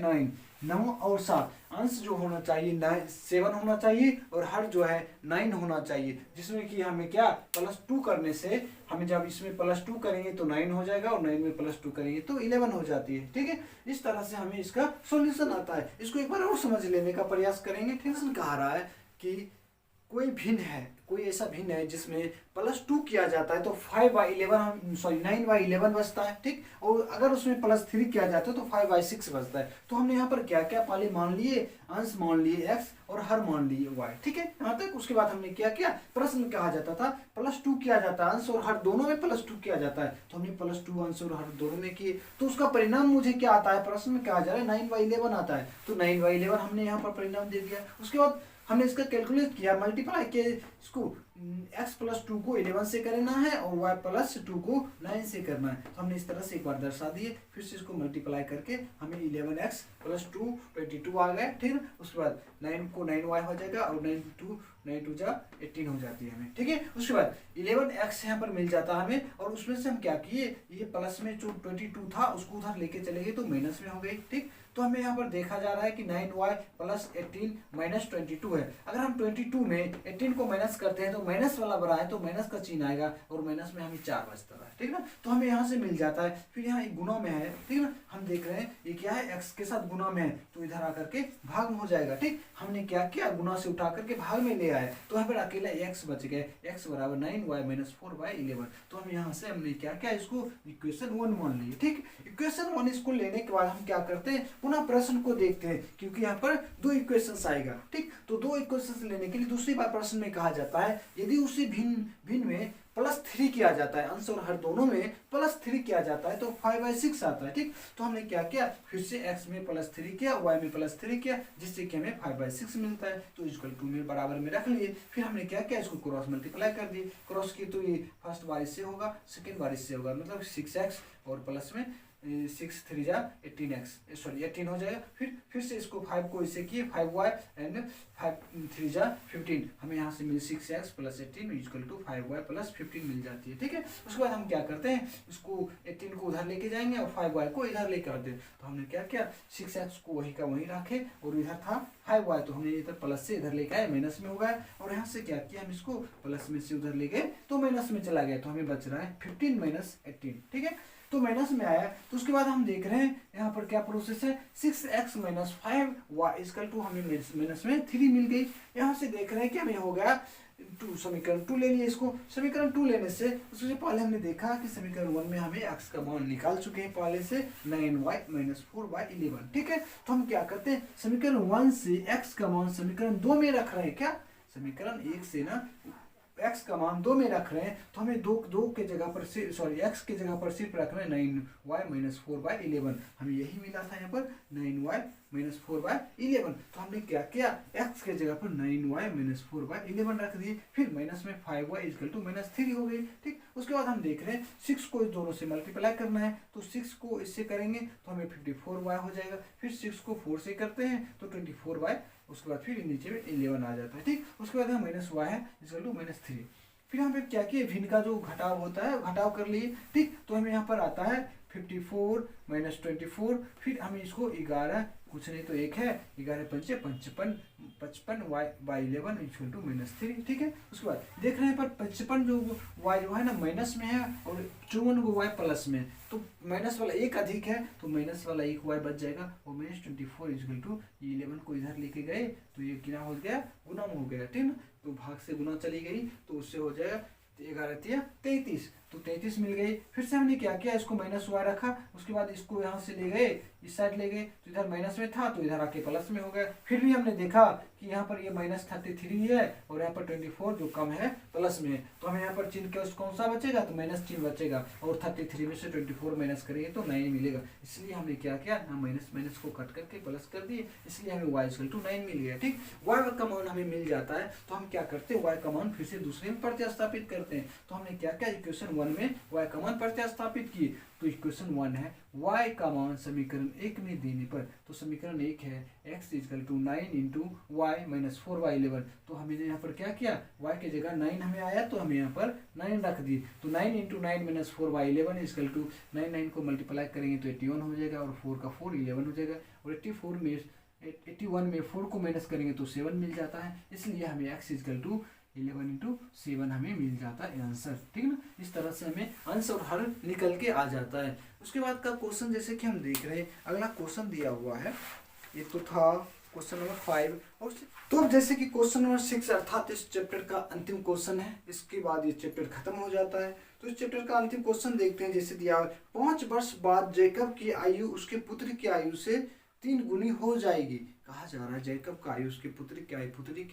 9 और 7 अंश जो होना चाहिए 7 होना चाहिए और हर जो है 9 होना चाहिए जिसमें कि हमें क्या +2 करने से हमें जब इसमें +2 करेंगे तो 9 हो जाएगा और 9 में +2 करेंगे तो 11 हो जाती है। ठीक है, इस तरह से हमें इसका सॉल्यूशन आता है। इसको एक बार और समझ लेने का प्रयास करेंगे। टेंशन कहा रहा है कि कोई ऐसा भिन्न है जिसमें +2 किया जाता है तो 9/11 बचता है। ठीक, और अगर उसमें +3 किया जाता है तो 5/6 बचता है। तो हमने यहाँ पर क्या क्या पहले मान लिए, अंश मान लिए x और हर मान लिए y। ठीक है, यहाँ तक। उसके बाद हमने क्या किया, प्रश्न में कहा जाता था +2 किया जाता है, अंश और हर दोनों में +2 किया जाता है तो हमने +2 अंश और हर दोनों में किए तो उसका परिणाम मुझे क्या आता है, प्रश्न में कहा जा रहा है 9/11 आता है तो 9/11 हमने यहाँ पर परिणाम दे दिया। उसके बाद हमने इसका कैलकुलेट किया, मल्टीप्लाई किया, इसको x + 2 को 11 से करना है और y + 2 को 9 से करना है तो हमने इस तरह से एक बार दर्शा दिए। फिर से इसको मल्टीप्लाई करके हमें 11x + 2 22 आ गए। ठीक है, उसके बाद 9 को 9y हो जाएगा और 9 2 जा 18 हो जाती है हमें। ठीक है, उसके बाद 11x यहाँ पर मिल जाता है हमें और उसमें से हम क्या किए, ये प्लस में जो 22 था उसको उधर लेके चले गए तो माइनस में हो गई। ठीक, तो हमें यहाँ पर देखा जा रहा है कि 9y + 18 - 22 है। अगर हम 22 में 18 को माइनस करते हैं तो माइनस वाला बड़ा है तो माइनस का चिन्ह आएगा और माइनस में हमें 4 बचता है। ठीक है ना, तो हमें यहाँ से मिल जाता है। फिर यहाँ एक गुना में है। ठीक है ना, हम देख रहे हैं ये क्या है, x के साथ गुना में है तो इधर आकर के भाग में हो जाएगा। ठीक, हमने क्या किया, गुना से उठा करके भाग में ले आए तो यहाँ पर अकेला x बच गए, x = 9y - 4/11। तो हम यहाँ से हमने क्या किया, इसको इक्वेशन 1 मान लिए। ठीक, इक्वेशन 1 इसको लेने के बाद हम क्या करते हैं, पुनः प्रश्न को देखते हैं क्योंकि यहाँ पर 2 इक्वेशंस आएगा। ठीक, तो 2 इक्वेशंस लेने के लिए दूसरी बार प्रश्न में कहा जाता है यदि उसी भिन्न में +3 किया जाता है, अंश और हर दोनों में +3 किया जाता है तो 5/6 आता है। ठीक, तो हमने क्या किया, फिर से x में +3 किया, y में +3 किया जिससे कि हमें 5/6 मिलता है तो = 2 में बराबर में रख लिए। फिर हमने क्या किया, इसको क्रॉस मल्टीप्लाई कर दिए। क्रॉस किए तो ये फर्स्ट बार इससे होगा, सेकेंड बार इससे होगा, मतलब 6x और प्लस में 6 3 जा 18x 18 हो जाएगा। फिर से इसको 5 को इसे किए 5y एंड 5 3 जा 15, हमें यहाँ से मिल 6x + 18 = 5y + 15 मिल जाती है। ठीक है, उसके बाद हम क्या करते हैं, इसको 18 को उधर लेके जाएंगे और 5y को इधर लेकर आते हैं। तो हमने क्या किया, 6x को वही का वही रखे और इधर था 5y तो हमने इधर प्लस से इधर लेके आए, माइनस में हो गया और यहाँ से क्या किया, हम इसको प्लस में से उधर ले गए तो माइनस में चला गया तो हमें बच रहा है 15 - 18। ठीक है, तो माइनस में आया। तो उसके बाद हम देख रहे हैं यहाँ पर क्या प्रोसेस है, 6x minus 5y equal to हमें माइनस में 3 मिल गई। यहाँ से देख रहे हैं कि हमें हो गया 2, समीकरण 2 ले लिए इसको। समीकरण 2 लेने से उससे पहले हमने देखा कि समीकरण 1 में हमें x का मान निकाल चुके हैं पहले से 9y माइनस 4y 11। ठीक है, तो हम क्या करते हैं, समीकरण 1 से x का मान समीकरण 2 में रख रहे हैं। क्या समीकरण 1 से ना x का मान 2 में रख रहे हैं, तो हमें दो के जगह पर x के जगह पर सिर्फ रख रहे हैं 9y माइनस 4y 11। हमें यही मिला था यहाँ पर 9y माइनस 4y 11। तो हमने क्या किया, x के जगह पर 9y माइनस 4y 11 रख दिए, फिर माइनस में 5y इक्वल टू माइनस 3 हो गई। ठीक, उसके बाद हम देख रहे हैं 6 को इस दोनों से मल्टीप्लाई करना है, तो 6 को इससे करेंगे तो हमें 54y हो जाएगा। फिर 6 को 4 से करते हैं तो 24y, उसके बाद फिर नीचे में 11 आ जाता है। ठीक, उसके बाद माइनस y है इक्वल टू माइनस 3। फिर यहाँ पे क्या किए, भिन्न का जो घटाव होता है घटाव कर लिए। ठीक, तो हमें यहाँ पर आता है 54 माइनस 24, फिर हमें इसको 11 कुछ नहीं तो 1 है, 11 पंचे 55 y 11 इक्वल टू माइनस 3। ठीक है, उसके बाद देख रहे हैं पर 55 जो y जो है ना माइनस में है और 54 को y प्लस में, तो माइनस वाला 1 अधिक है तो माइनस वाला 1 y बच जाएगा और माइनस 24 इक्वल टू 11 को इधर लेके गए तो ये क्या हो गया, गुना हो गया। ठीक ना, तो भाग से गुना चली गई तो उससे हो जाएगा 11 33, तो 33 मिल गई। फिर से हमने क्या किया, इसको माइनस y रखा, उसके बाद इसको यहाँ से ले गए इस साइड ले गए, तो इधर माइनस में था तो इधर आके प्लस में हो गया। फिर भी हमने देखा कि यहाँ पर ये माइनस 33 है और यहाँ पर 24 जो कम है प्लस में है, तो हमें यहाँ पर चिन्ह कौन सा बचेगा, तो माइनस चिन्ह बचेगा और 33 में से 24 माइनस करेंगे तो 9 मिलेगा। इसलिए हमने क्या किया, यहाँ माइनस माइनस को कट करके प्लस कर दिए, इसलिए हमें y इक्वल टू 9 मिल गया। ठीक, y का मान हमें मिल जाता है तो हम क्या करते हैं, y का मान फिर से दूसरे में प्रतिस्थापित करते हैं। तो हमने क्या किया, इक्वेशन 1 में y का मान प्रतिस्थापित किए, तो इक्वेशन 1 है y का मान समीकरण 1 में देने पर, तो समीकरण 1 है x equal to 9 into y minus 4y 11। तो हमने यहाँ पर क्या किया, y के जगह 9 हमें आया तो हमें यहाँ पर 9 रख दी, तो 9 into 9 minus 4y 11 equal to 9 को मल्टीप्लाई करेंगे तो 81 हो जाएगा और 4 का 4 11 हो जाएगा और 81 में 4 को माइनस करेंगे तो 7 मिल जाता है। इसलिए हमें x इक्वल टू 11 इंटू 7 हमें मिल जाता है आंसर। ठीक ना, इस तरह से हमें आंसर और हल निकल के आ जाता है। उसके बाद का क्वेश्चन जैसे कि हम देख रहे हैं, अगला क्वेश्चन दिया हुआ है, ये तो था क्वेश्चन नंबर 5, और तो अब जैसे कि क्वेश्चन नंबर 6 अर्थात इस चैप्टर का अंतिम क्वेश्चन है, इसके बाद ये चैप्टर खत्म हो जाता है। तो इस चैप्टर का अंतिम क्वेश्चन देखते हैं, जैसे दिया 5 वर्ष बाद जैकब की आयु उसके पुत्र की आयु से 3 गुनी हो जाएगी। कहा जा रहा है जैकब का आयु उसके पुत्री की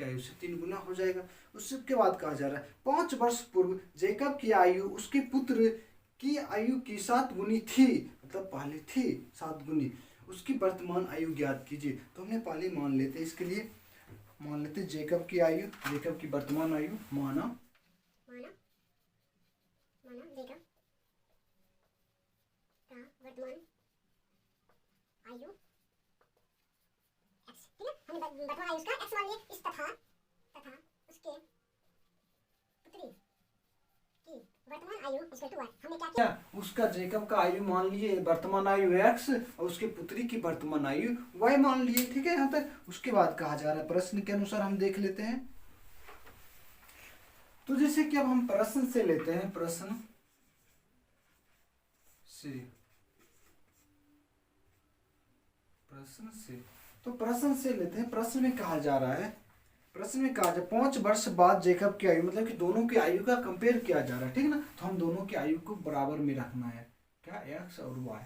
आयु से 3 गुना हो जाएगा। उसके बाद कहा जा रहा है 5 वर्ष पूर्व जैकब की आयु उसके पुत्र की आयु की 7 गुनी थी, मतलब पहले थी 7 गुनी, उसकी वर्तमान आयु ज्ञात कीजिए। तो हमने पहले मान लेते हैं, इसके लिए मान लेते जैकब की आयु, जैकब की वर्तमान आयु माना जैकब का वर्तमान आयु x, ठीक है, हमने वर्तमान आयु उसका x मान लिए, इस तथा उसके पुत्री की वर्तमान आयु इक्वल टू y। हमने क्या किया, उसका जैकब का आयु मान लिए वर्तमान आयु x और उसके पुत्री की वर्तमान आयु y मान लिए। ठीक है, यहाँ तक। उसके बाद कहा जा रहा है प्रश्न के अनुसार हम देख लेते हैं। तो जैसे कि अब हम प्रश्न से लेते हैं, प्रश्न से तो प्रश्न से लेते हैं। प्रश्न में कहा जा रहा है, 5 वर्ष बाद जैकब की आयु, मतलब कि दोनों की आयु का कंपेयर किया जा रहा है। ठीक है ना, तो हम दोनों की आयु को बराबर में रखना है, क्या x और y,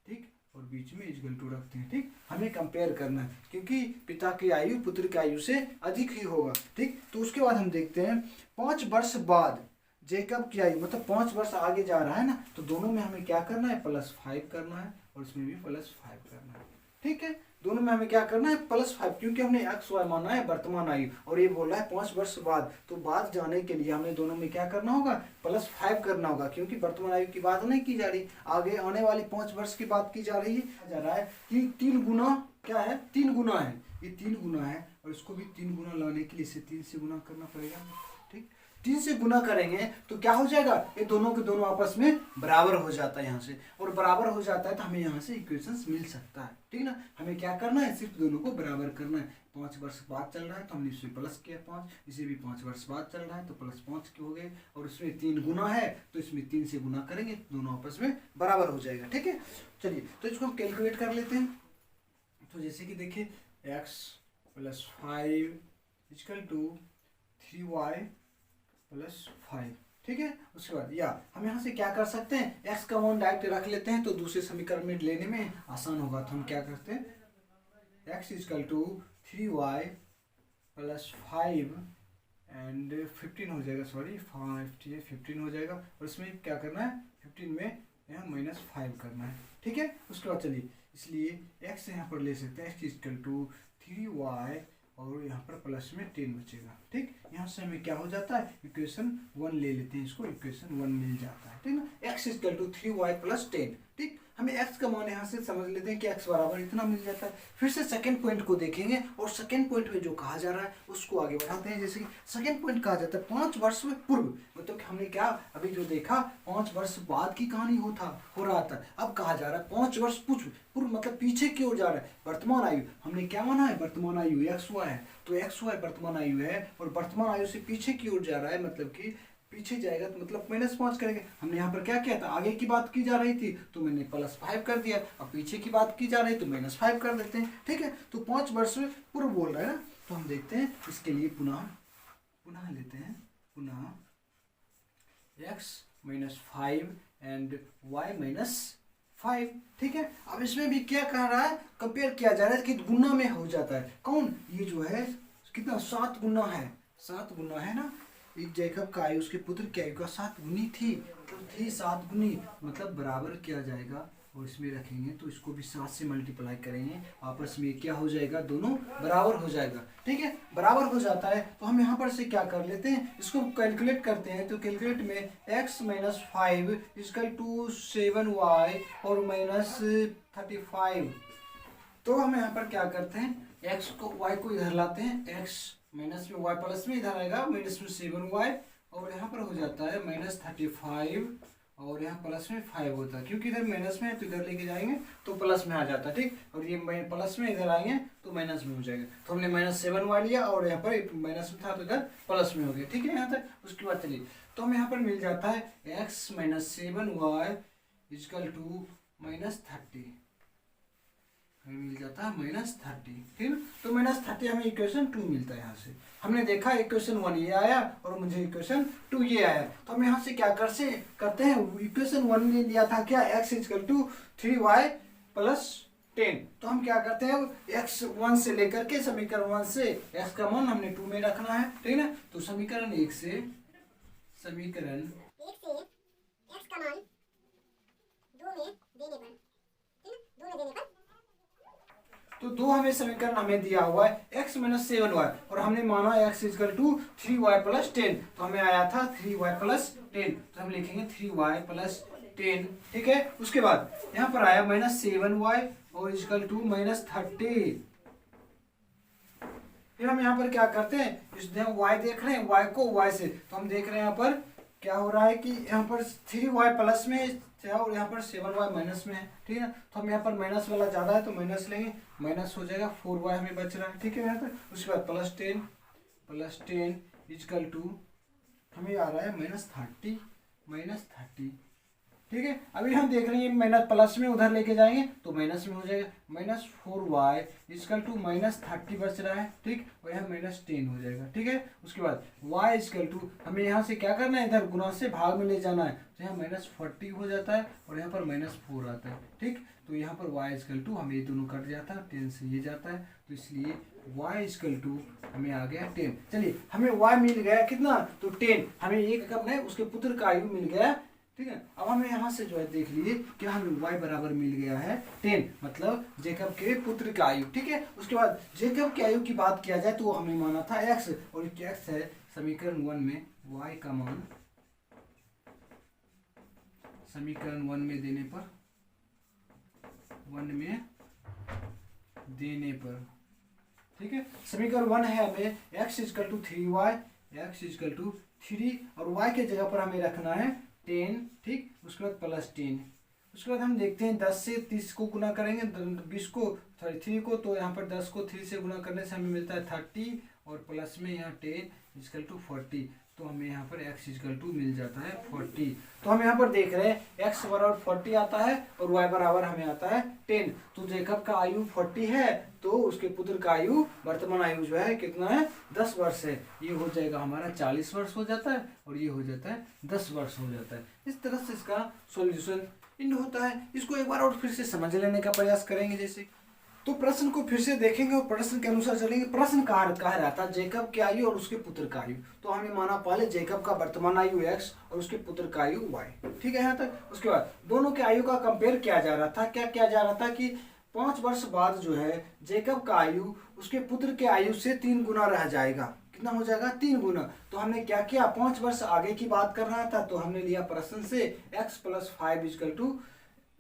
ठीक, और बीच में इक्वल टू रखते हैं। ठीक, हमें कंपेयर करना है क्योंकि पिता की आयु पुत्र की आयु से अधिक ही होगा। ठीक, तो उसके बाद हम देखते हैं 5 वर्ष बाद जैकब की आयु, मतलब 5 वर्ष आगे जा रहा है ना, तो दोनों में हमें क्या करना है, +5 करना है और इसमें भी +5 करना है। ठीक है, दोनों में हमें क्या करना है, +5, क्योंकि हमने x y माना है वर्तमान आयु और ये बोल रहा है 5 वर्ष बाद, तो बाद जाने के लिए हमने दोनों में क्या करना होगा, +5 करना होगा, क्योंकि वर्तमान आयु की बात नहीं की जा रही, आगे आने वाली 5 वर्ष की बात की जा रही है। जा रहा है कि 3 गुना क्या है, 3 गुना है, ये 3 गुना है और इसको भी 3 गुना लाने के लिए इसे 3 से गुना करना पड़ेगा। ठीक, 3 से गुना करेंगे तो क्या हो जाएगा, ये दोनों के दोनों आपस में बराबर हो जाता है यहाँ से, और बराबर हो जाता है तो हमें यहाँ से इक्वेशंस मिल सकता है। ठीक ना, हमें क्या करना है, सिर्फ दोनों को बराबर करना है। 5 वर्ष बाद चल रहा है तो हमने इसमें प्लस किया 5, इसे भी 5 वर्ष बाद चल रहा है तो प्लस 5 के हो गए, और इसमें 3 गुना है तो इसमें 3 से गुना करेंगे तो दोनों आपस में बराबर हो जाएगा। ठीक है, चलिए तो इसको हम कैलकुलेट कर लेते हैं। तो जैसे कि देखिए x + 5 = 3y + 5। ठीक है, उसके बाद या हम यहाँ से क्या कर सकते हैं, x का मान डायरेक्ट रख लेते हैं तो दूसरे समीकरण में लेने में आसान होगा। तो हम क्या करते हैं, x = 3y + 5 एंड 15 हो जाएगा, सॉरी 15 हो जाएगा, और इसमें क्या करना है, 15 में यहाँ -5 करना है। ठीक है, उसके बाद चलिए इसलिए x यहाँ पर ले सकते हैं, x = 3y और यहाँ पर प्लस में 10 बचेगा। ठीक, यहाँ से हमें क्या हो जाता है, इक्वेशन 1 ले लेते हैं, इसको इक्वेशन 1 मिल जाता है। ठीक ना, x = 3y + 10। ठीक, हमें x का मान यहाँ से समझ लेते हैं कि x बराबर इतना मिल जाता है। फिर से सेकंड पॉइंट को देखेंगे और सेकंड पॉइंट में जो कहा जा रहा है उसको आगे बढ़ाते हैं। जैसे कि सेकंड पॉइंट कहा जाता है 5 वर्ष पूर्व, मतलब हमने क्या अभी जो देखा 5 वर्ष बाद की कहानी हो रहा था। अब कहा जा रहा है 5 वर्ष पूर्व मतलब पीछे की ओर जा रहा है। वर्तमान आयु हमने क्या माना है, वर्तमान आयु XY है, तो XY वर्तमान आयु है और वर्तमान आयु से पीछे की ओर जा रहा है, मतलब कि पीछे जाएगा तो मतलब -5 करेंगे। हमने यहाँ पर क्या किया था, आगे की बात की जा रही थी तो मैंने +5 कर दिया, अब पीछे की बात की जा रही है तो -5 कर देते हैं। ठीक है, तो 5 वर्ष पूर्व बोल रहा है ना, तो हम देखते हैं इसके लिए पुनः लेते हैं, पुनः x - 5 एंड y - 5। ठीक है, अब इसमें भी क्या कह रहा है, कंपेयर किया जा रहा है कि गुना में हो जाता है। कौन, ये जो है कितना 7 गुना है, 7 गुना है ना, एक जैकब का आयु उसके पुत्र की आयु का 7 गुनी थी, तो थी 7 गुनी, मतलब बराबर किया जाएगा और इसमें रखेंगे तो इसको भी 7 से मल्टीप्लाई करेंगे, आपस में क्या हो जाएगा, दोनों बराबर हो जाएगा। ठीक है, बराबर हो जाता है तो हम यहाँ पर से क्या कर लेते हैं, इसको कैलकुलेट करते हैं। तो कैलकुलेट में x - 5 = 7y और -35। तो हम यहाँ पर क्या करते हैं, x को y को इधर लाते हैं, x माइनस में y प्लस में इधर आएगा -7y, और यहाँ पर हो जाता है -35 और यहाँ प्लस में 5 होता है, क्योंकि इधर माइनस में है तो इधर लेके जाएंगे तो प्लस में आ जाता है। ठीक, और ये प्लस में इधर आएंगे तो माइनस में हो जाएगा, तो हमने -7y लिया और यहाँ पर माइनस में था तो इधर प्लस में हो गया। ठीक है, यहाँ तक। उसके बाद चलिए तो हमें यहाँ पर मिल जाता है x - 7y = -30, हमें मिल जाता है -30। ठीक, तो -30 हमें इक्वेशन 2 मिलता है। यहाँ से हमने देखा इक्वेशन 1 ये आया और मुझे इक्वेशन 2 ये आया, तो हम यहाँ से क्या करते हैं, इक्वेशन 1 ने लिया था क्या, x = 3y + 10। तो हम क्या करते हैं, x 1 से लेकर के समीकरण 1 से x का मान हमने 2 में रखना है। ठीक है, तो समीकरण 1 से x का मान 2 में देने पर, तो 2 हमें समीकरण हमें दिया हुआ है x - 7y और हमने माना x = 3y + 10, तो हमें आया था 3y + 10, तो हम लिखेंगे 3y + 10। ठीक है, उसके बाद यहाँ पर आया -7y और = -30। फिर हम यहाँ पर क्या करते हैं, इस y देख रहे हैं, y को y से, तो हम देख रहे हैं यहाँ पर क्या हो रहा है कि यहाँ पर 3y प्लस में और यहाँ पर 7y माइनस में है। ठीक है ना, तो हम यहाँ पर माइनस वाला ज़्यादा है तो माइनस लेंगे, माइनस हो जाएगा, 4y हमें बच रहा है। ठीक है, यहाँ पर उसके बाद +10 = हमें आ रहा है -30। ठीक है, अभी हम देख रहे हैं माइनस प्लस में उधर लेके जाएंगे तो माइनस में हो जाएगा, -4y = -30 बच रहा है। ठीक, और यहाँ -10 हो जाएगा। ठीक है, उसके बाद y हमें यहाँ से क्या करना है, इधर गुना से भाग में ले जाना है, तो यहाँ -40 हो जाता है और यहाँ पर -4 आता है। ठीक, तो यहाँ पर y हमें ये दोनों कट जाता है, 10 से ये जाता है, तो इसलिए y हमें आ गया 10। चलिए हमें y मिल गया कितना, तो 10, हमें एक कम है उसके पुत्र का आयु मिल गया। ठीक है, अब हमें यहाँ से जो है देख लीजिए कि हमें y बराबर मिल गया है 10, मतलब जेकब के पुत्र का आयु। ठीक है, उसके बाद जेकब के आयु की बात किया जाए तो हमने माना था x, और x है समीकरण 1 में y का मान समीकरण 1 में देने पर। ठीक है, समीकरण 1 है हमें x = 3y, x = 3 और y के जगह पर हमें रखना है 10, ठीक। उसके बाद प्लस 10। उसके बाद हम देखते हैं 10 से 30 को गुना करेंगे, 20 को, सॉरी 3 को, तो यहाँ पर 10 को 3 से गुना करने से हमें मिलता है 30 और प्लस में यहाँ 10 इजकल टू 40, तो हमें यहाँ पर x इजकल टू मिल जाता है 40। तो हम यहाँ पर देख रहे हैं x बराबर 40 आता है और y बराबर हमें आता है 10। तो जेकब का आयु 40 है तो उसके पुत्र का आयु, वर्तमान आयु जो है कितना है, 10 वर्ष है। ये हो जाएगा हमारा 40 वर्ष हो जाता है और ये हो जाता है 10 वर्ष हो जाता है। इस तरह से इसका सॉल्यूशन इंड होता है। इसको एक बार और फिर से समझ लेने का प्रयास करेंगे। जैसे तो प्रश्न को फिर से देखेंगे और प्रश्न के अनुसार चलेंगे। प्रश्न कहाँ रहता है, जेकब की आयु और उसके पुत्र का आयु। तो हमने माना पहले जेकब का वर्तमान आयु x और उसके पुत्र का आयु y, ठीक है यहाँ तक। उसके बाद दोनों के आयु का कंपेयर किया जा रहा था। क्या किया जा रहा था कि 5 वर्ष बाद जो है जेकब का आयु उसके पुत्र के आयु से 3 गुना रह जाएगा। कितना हो जाएगा, 3 गुना। तो हमने क्या किया, 5 वर्ष आगे की बात कर रहा था, तो हमने लिया प्रश्न से x + 5 इजकल टू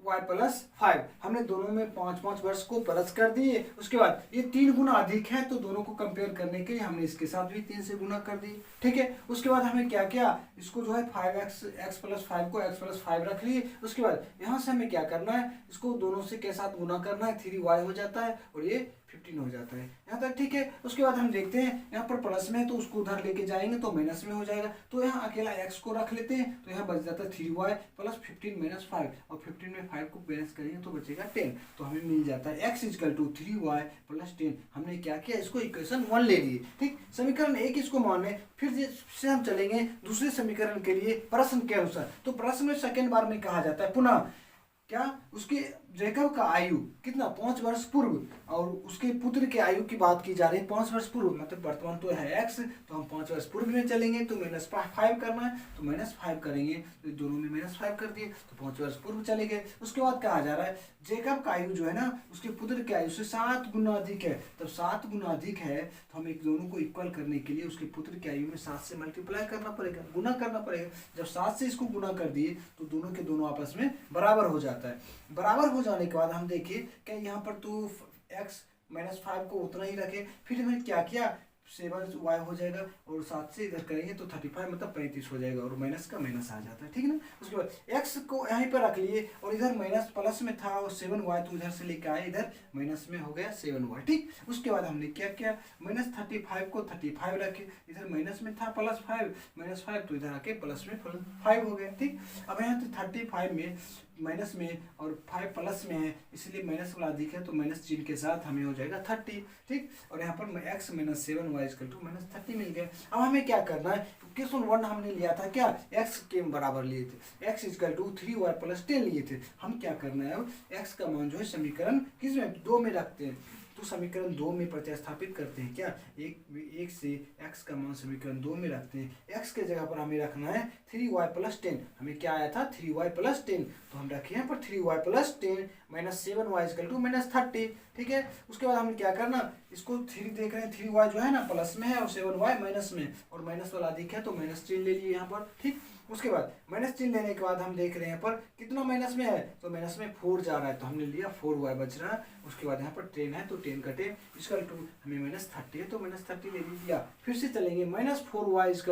y + 5। हमने दोनों में 5-5 वर्ष को प्लस कर दिए। उसके बाद ये 3 गुना अधिक है तो दोनों को कंपेयर करने के लिए हमने इसके साथ भी 3 से गुना कर दिए, ठीक है। उसके बाद हमें क्या किया, इसको जो है 5x + 5 को x + 5 रख लिए। उसके बाद यहाँ से हमें क्या करना है, इसको दोनों से के साथ गुना करना है, 3y हो जाता है और ये 15 हो जाता है यहाँ तक, ठीक है। उसके बाद हम देखते हैं यहाँ पर प्लस में है तो उसको उधर लेके जाएंगे तो माइनस में हो जाएगा। तो यहाँ अकेला x को रख लेते हैं तो यहाँ बच जाता है 3y + 15 - 5 और 15 में 5 को बैलेंस करेंगे तो बचेगा 10। तो हमें मिल जाता है x इजकल टू 3y + 10। हमने क्या किया, इसको इक्वेशन 1 ले लिए, ठीक। समीकरण 1 इसको माने, फिर से हम चलेंगे दूसरे समीकरण के लिए प्रश्न के अनुसार। तो प्रश्न में सेकेंड बार में कहा जाता है पुनः क्या, उसके जेकब का आयु कितना, 5 वर्ष पूर्व और उसके पुत्र के आयु की बात की जा रही है 5 वर्ष पूर्व, मतलब वर्तमान तो है x, तो हम 5 वर्ष पूर्व में चलेंगे तो -5 करना है तो -5 करेंगे, तो दोनों में -5 कर दिए तो 5 वर्ष पूर्व चले गए। उसके बाद कहा जा रहा है जेकब का आयु जो है ना उसके पुत्र के आयु से 7 गुना अधिक है। तब 7 गुना अधिक है तो हमें दोनों को इक्वल करने के लिए उसके पुत्र की आयु में 7 से मल्टीप्लाई करना पड़ेगा, गुना करना पड़ेगा। जब 7 से इसको गुना कर दिए तो दोनों के दोनों आपस में बराबर हो जाता है। बराबर हो जाने के बाद हम देखिए क्या यहाँ पर तो x - 5 को उतना ही रखे, फिर हमने क्या किया 7y हो जाएगा और 7 से इधर करेंगे तो 35 मतलब 35 हो जाएगा और माइनस का माइनस आ जाता है, ठीक है ना। उसके बाद x को यहीं पर रख लिए और इधर माइनस प्लस में था और 7y तो इधर से लेके आए, इधर माइनस में हो गया 7y, ठीक। उसके बाद हमने क्या किया, -35 को 35 रखे, इधर माइनस में था +5 तो इधर आके प्लस में 5 हो गया, ठीक। अब यहाँ तो 35 में माइनस में और 5 प्लस में है इसलिए माइनस वाला अधिक है तो माइनस चिन्ह के साथ हमें हो जाएगा 30, ठीक। और यहाँ पर x - 7y = -30 मिल गया। अब हमें क्या करना है, क्वेश्चन 1 हमने लिया था क्या, x के बराबर लिए थे, x = 3y + 10 लिए थे। हम क्या करना है, अब x का मान जो है समीकरण किस में, 2 में रखते हैं। तो समीकरण 2 में प्रतिस्थापित करते हैं क्या, एक से x का मान समीकरण 2 में रखते हैं। x के जगह पर हमें रखना है 3y + 10। हमें क्या आया था 3y + 10, तो हम रखे यहाँ पर 3y + 10 -7y = -30, ठीक है। उसके बाद हमें क्या करना, इसको 3 देख रहे हैं, 3y जो है ना प्लस में है और 7y माइनस में, और माइनस वाला अधिक है तो माइनस चिन्ह ले लिए यहाँ पर, ठीक। उसके बाद माइनस चिन्ह लेने के बाद हम देख रहे हैं यहाँ पर कितना माइनस में है, तो माइनस में 4 जा रहा है तो हमने लिया 4y बच रहा है। उसके बाद यहाँ पर 10 है तो 10 कटे इजकल टू हमें -30 है तो -30 ले लिया। फिर से चलेंगे -4y =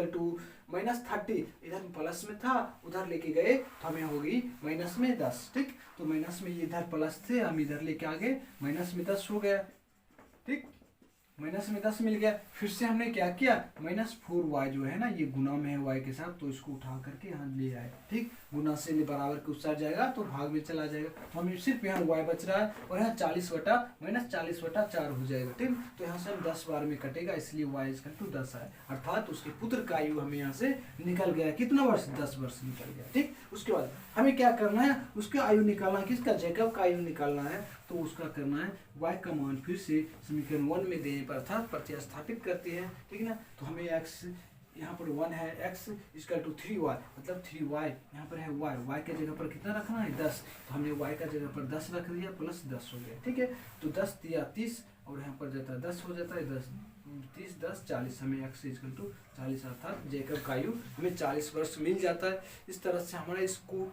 -30, इधर प्लस में था उधर लेके गए तो हमें होगी माइनस में 10, ठीक। तो माइनस में ये इधर प्लस थे हम इधर लेके आ गए, माइनस में 10 हो गया, ठीक। माइनस में 10 मिल गया। फिर से हमने क्या किया, -4y जो है ना ये गुना में है y के साथ तो इसको उठा करके यहाँ ले आए, ठीक। गुना से बराबर के उस साइड जाएगा तो भाग में चला जाएगा तो हमें सिर्फ यहाँ y बच रहा है और यहाँ 40/-4 हो जाएगा, ठीक। तो यहाँ से हम 10 बार में कटेगा इसलिए y = 10 है, अर्थात उसके पुत्र का आयु हमें यहाँ से निकल गया, कितना वर्ष, 10 वर्ष निकल गया, ठीक। उसके बाद हमें क्या करना है, उसका आयु निकालना है, किसका, जेकब का आयु निकालना है। तो उसका करना है y का मान फिर से समीकरण 1 में देने पर अर्थात प्रतिस्थापित करते हैं, ठीक है ना। तो हमें x यहाँ पर 1 है, x = 3y मतलब 3y, यहाँ पर है y के जगह पर कितना रखना है 10, तो हमने y का जगह पर 10 रख दिया प्लस 10 हो गया, ठीक है। तो 10 दिया 30 और यहाँ पर जाता है 10 हो जाता है, 30 10 40, हमें x = 40 अर्थात जेकब का आयु हमें 40 वर्ष मिल जाता है। इस तरह से हमारा इसको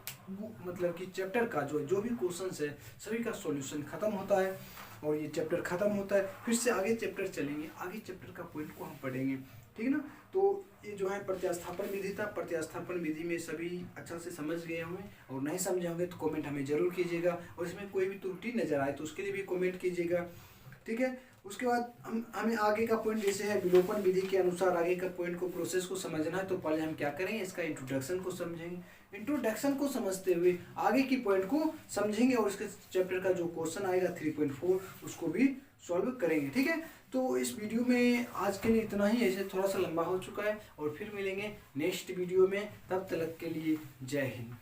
मतलब कि चैप्टर का जो भी क्वेश्चन है सभी का सॉल्यूशन खत्म होता है। और ये चैप्टर खत्म होता है, फिर से आगे चैप्टर चलेंगे, आगे चैप्टर का पॉइंट को हम पढ़ेंगे, ठीक है ना। तो ये जो है प्रत्यास्थापन विधि था, प्रत्यास्थापन विधि में सभी अच्छा से समझ गए होंगे, और नहीं समझे होंगे तो कमेंट हमें जरूर कीजिएगा, और इसमें कोई भी त्रुटि नजर आए तो उसके लिए भी कमेंट कीजिएगा, ठीक है। उसके बाद हमें आगे का पॉइंट जैसे है विलोपन विधि के अनुसार आगे का पॉइंट को प्रोसेस को समझना है, तो पहले हम क्या करेंगे, इसका इंट्रोडक्शन को समझेंगे, इंट्रोडक्शन को समझते हुए आगे की पॉइंट को समझेंगे, और इसके चैप्टर का जो क्वेश्चन आएगा 3.4 उसको भी सॉल्व करेंगे, ठीक है। तो इस वीडियो में आज के लिए इतना ही, ऐसे थोड़ा सा लंबा हो चुका है, और फिर मिलेंगे नेक्स्ट वीडियो में, तब तक के लिए जय हिंद।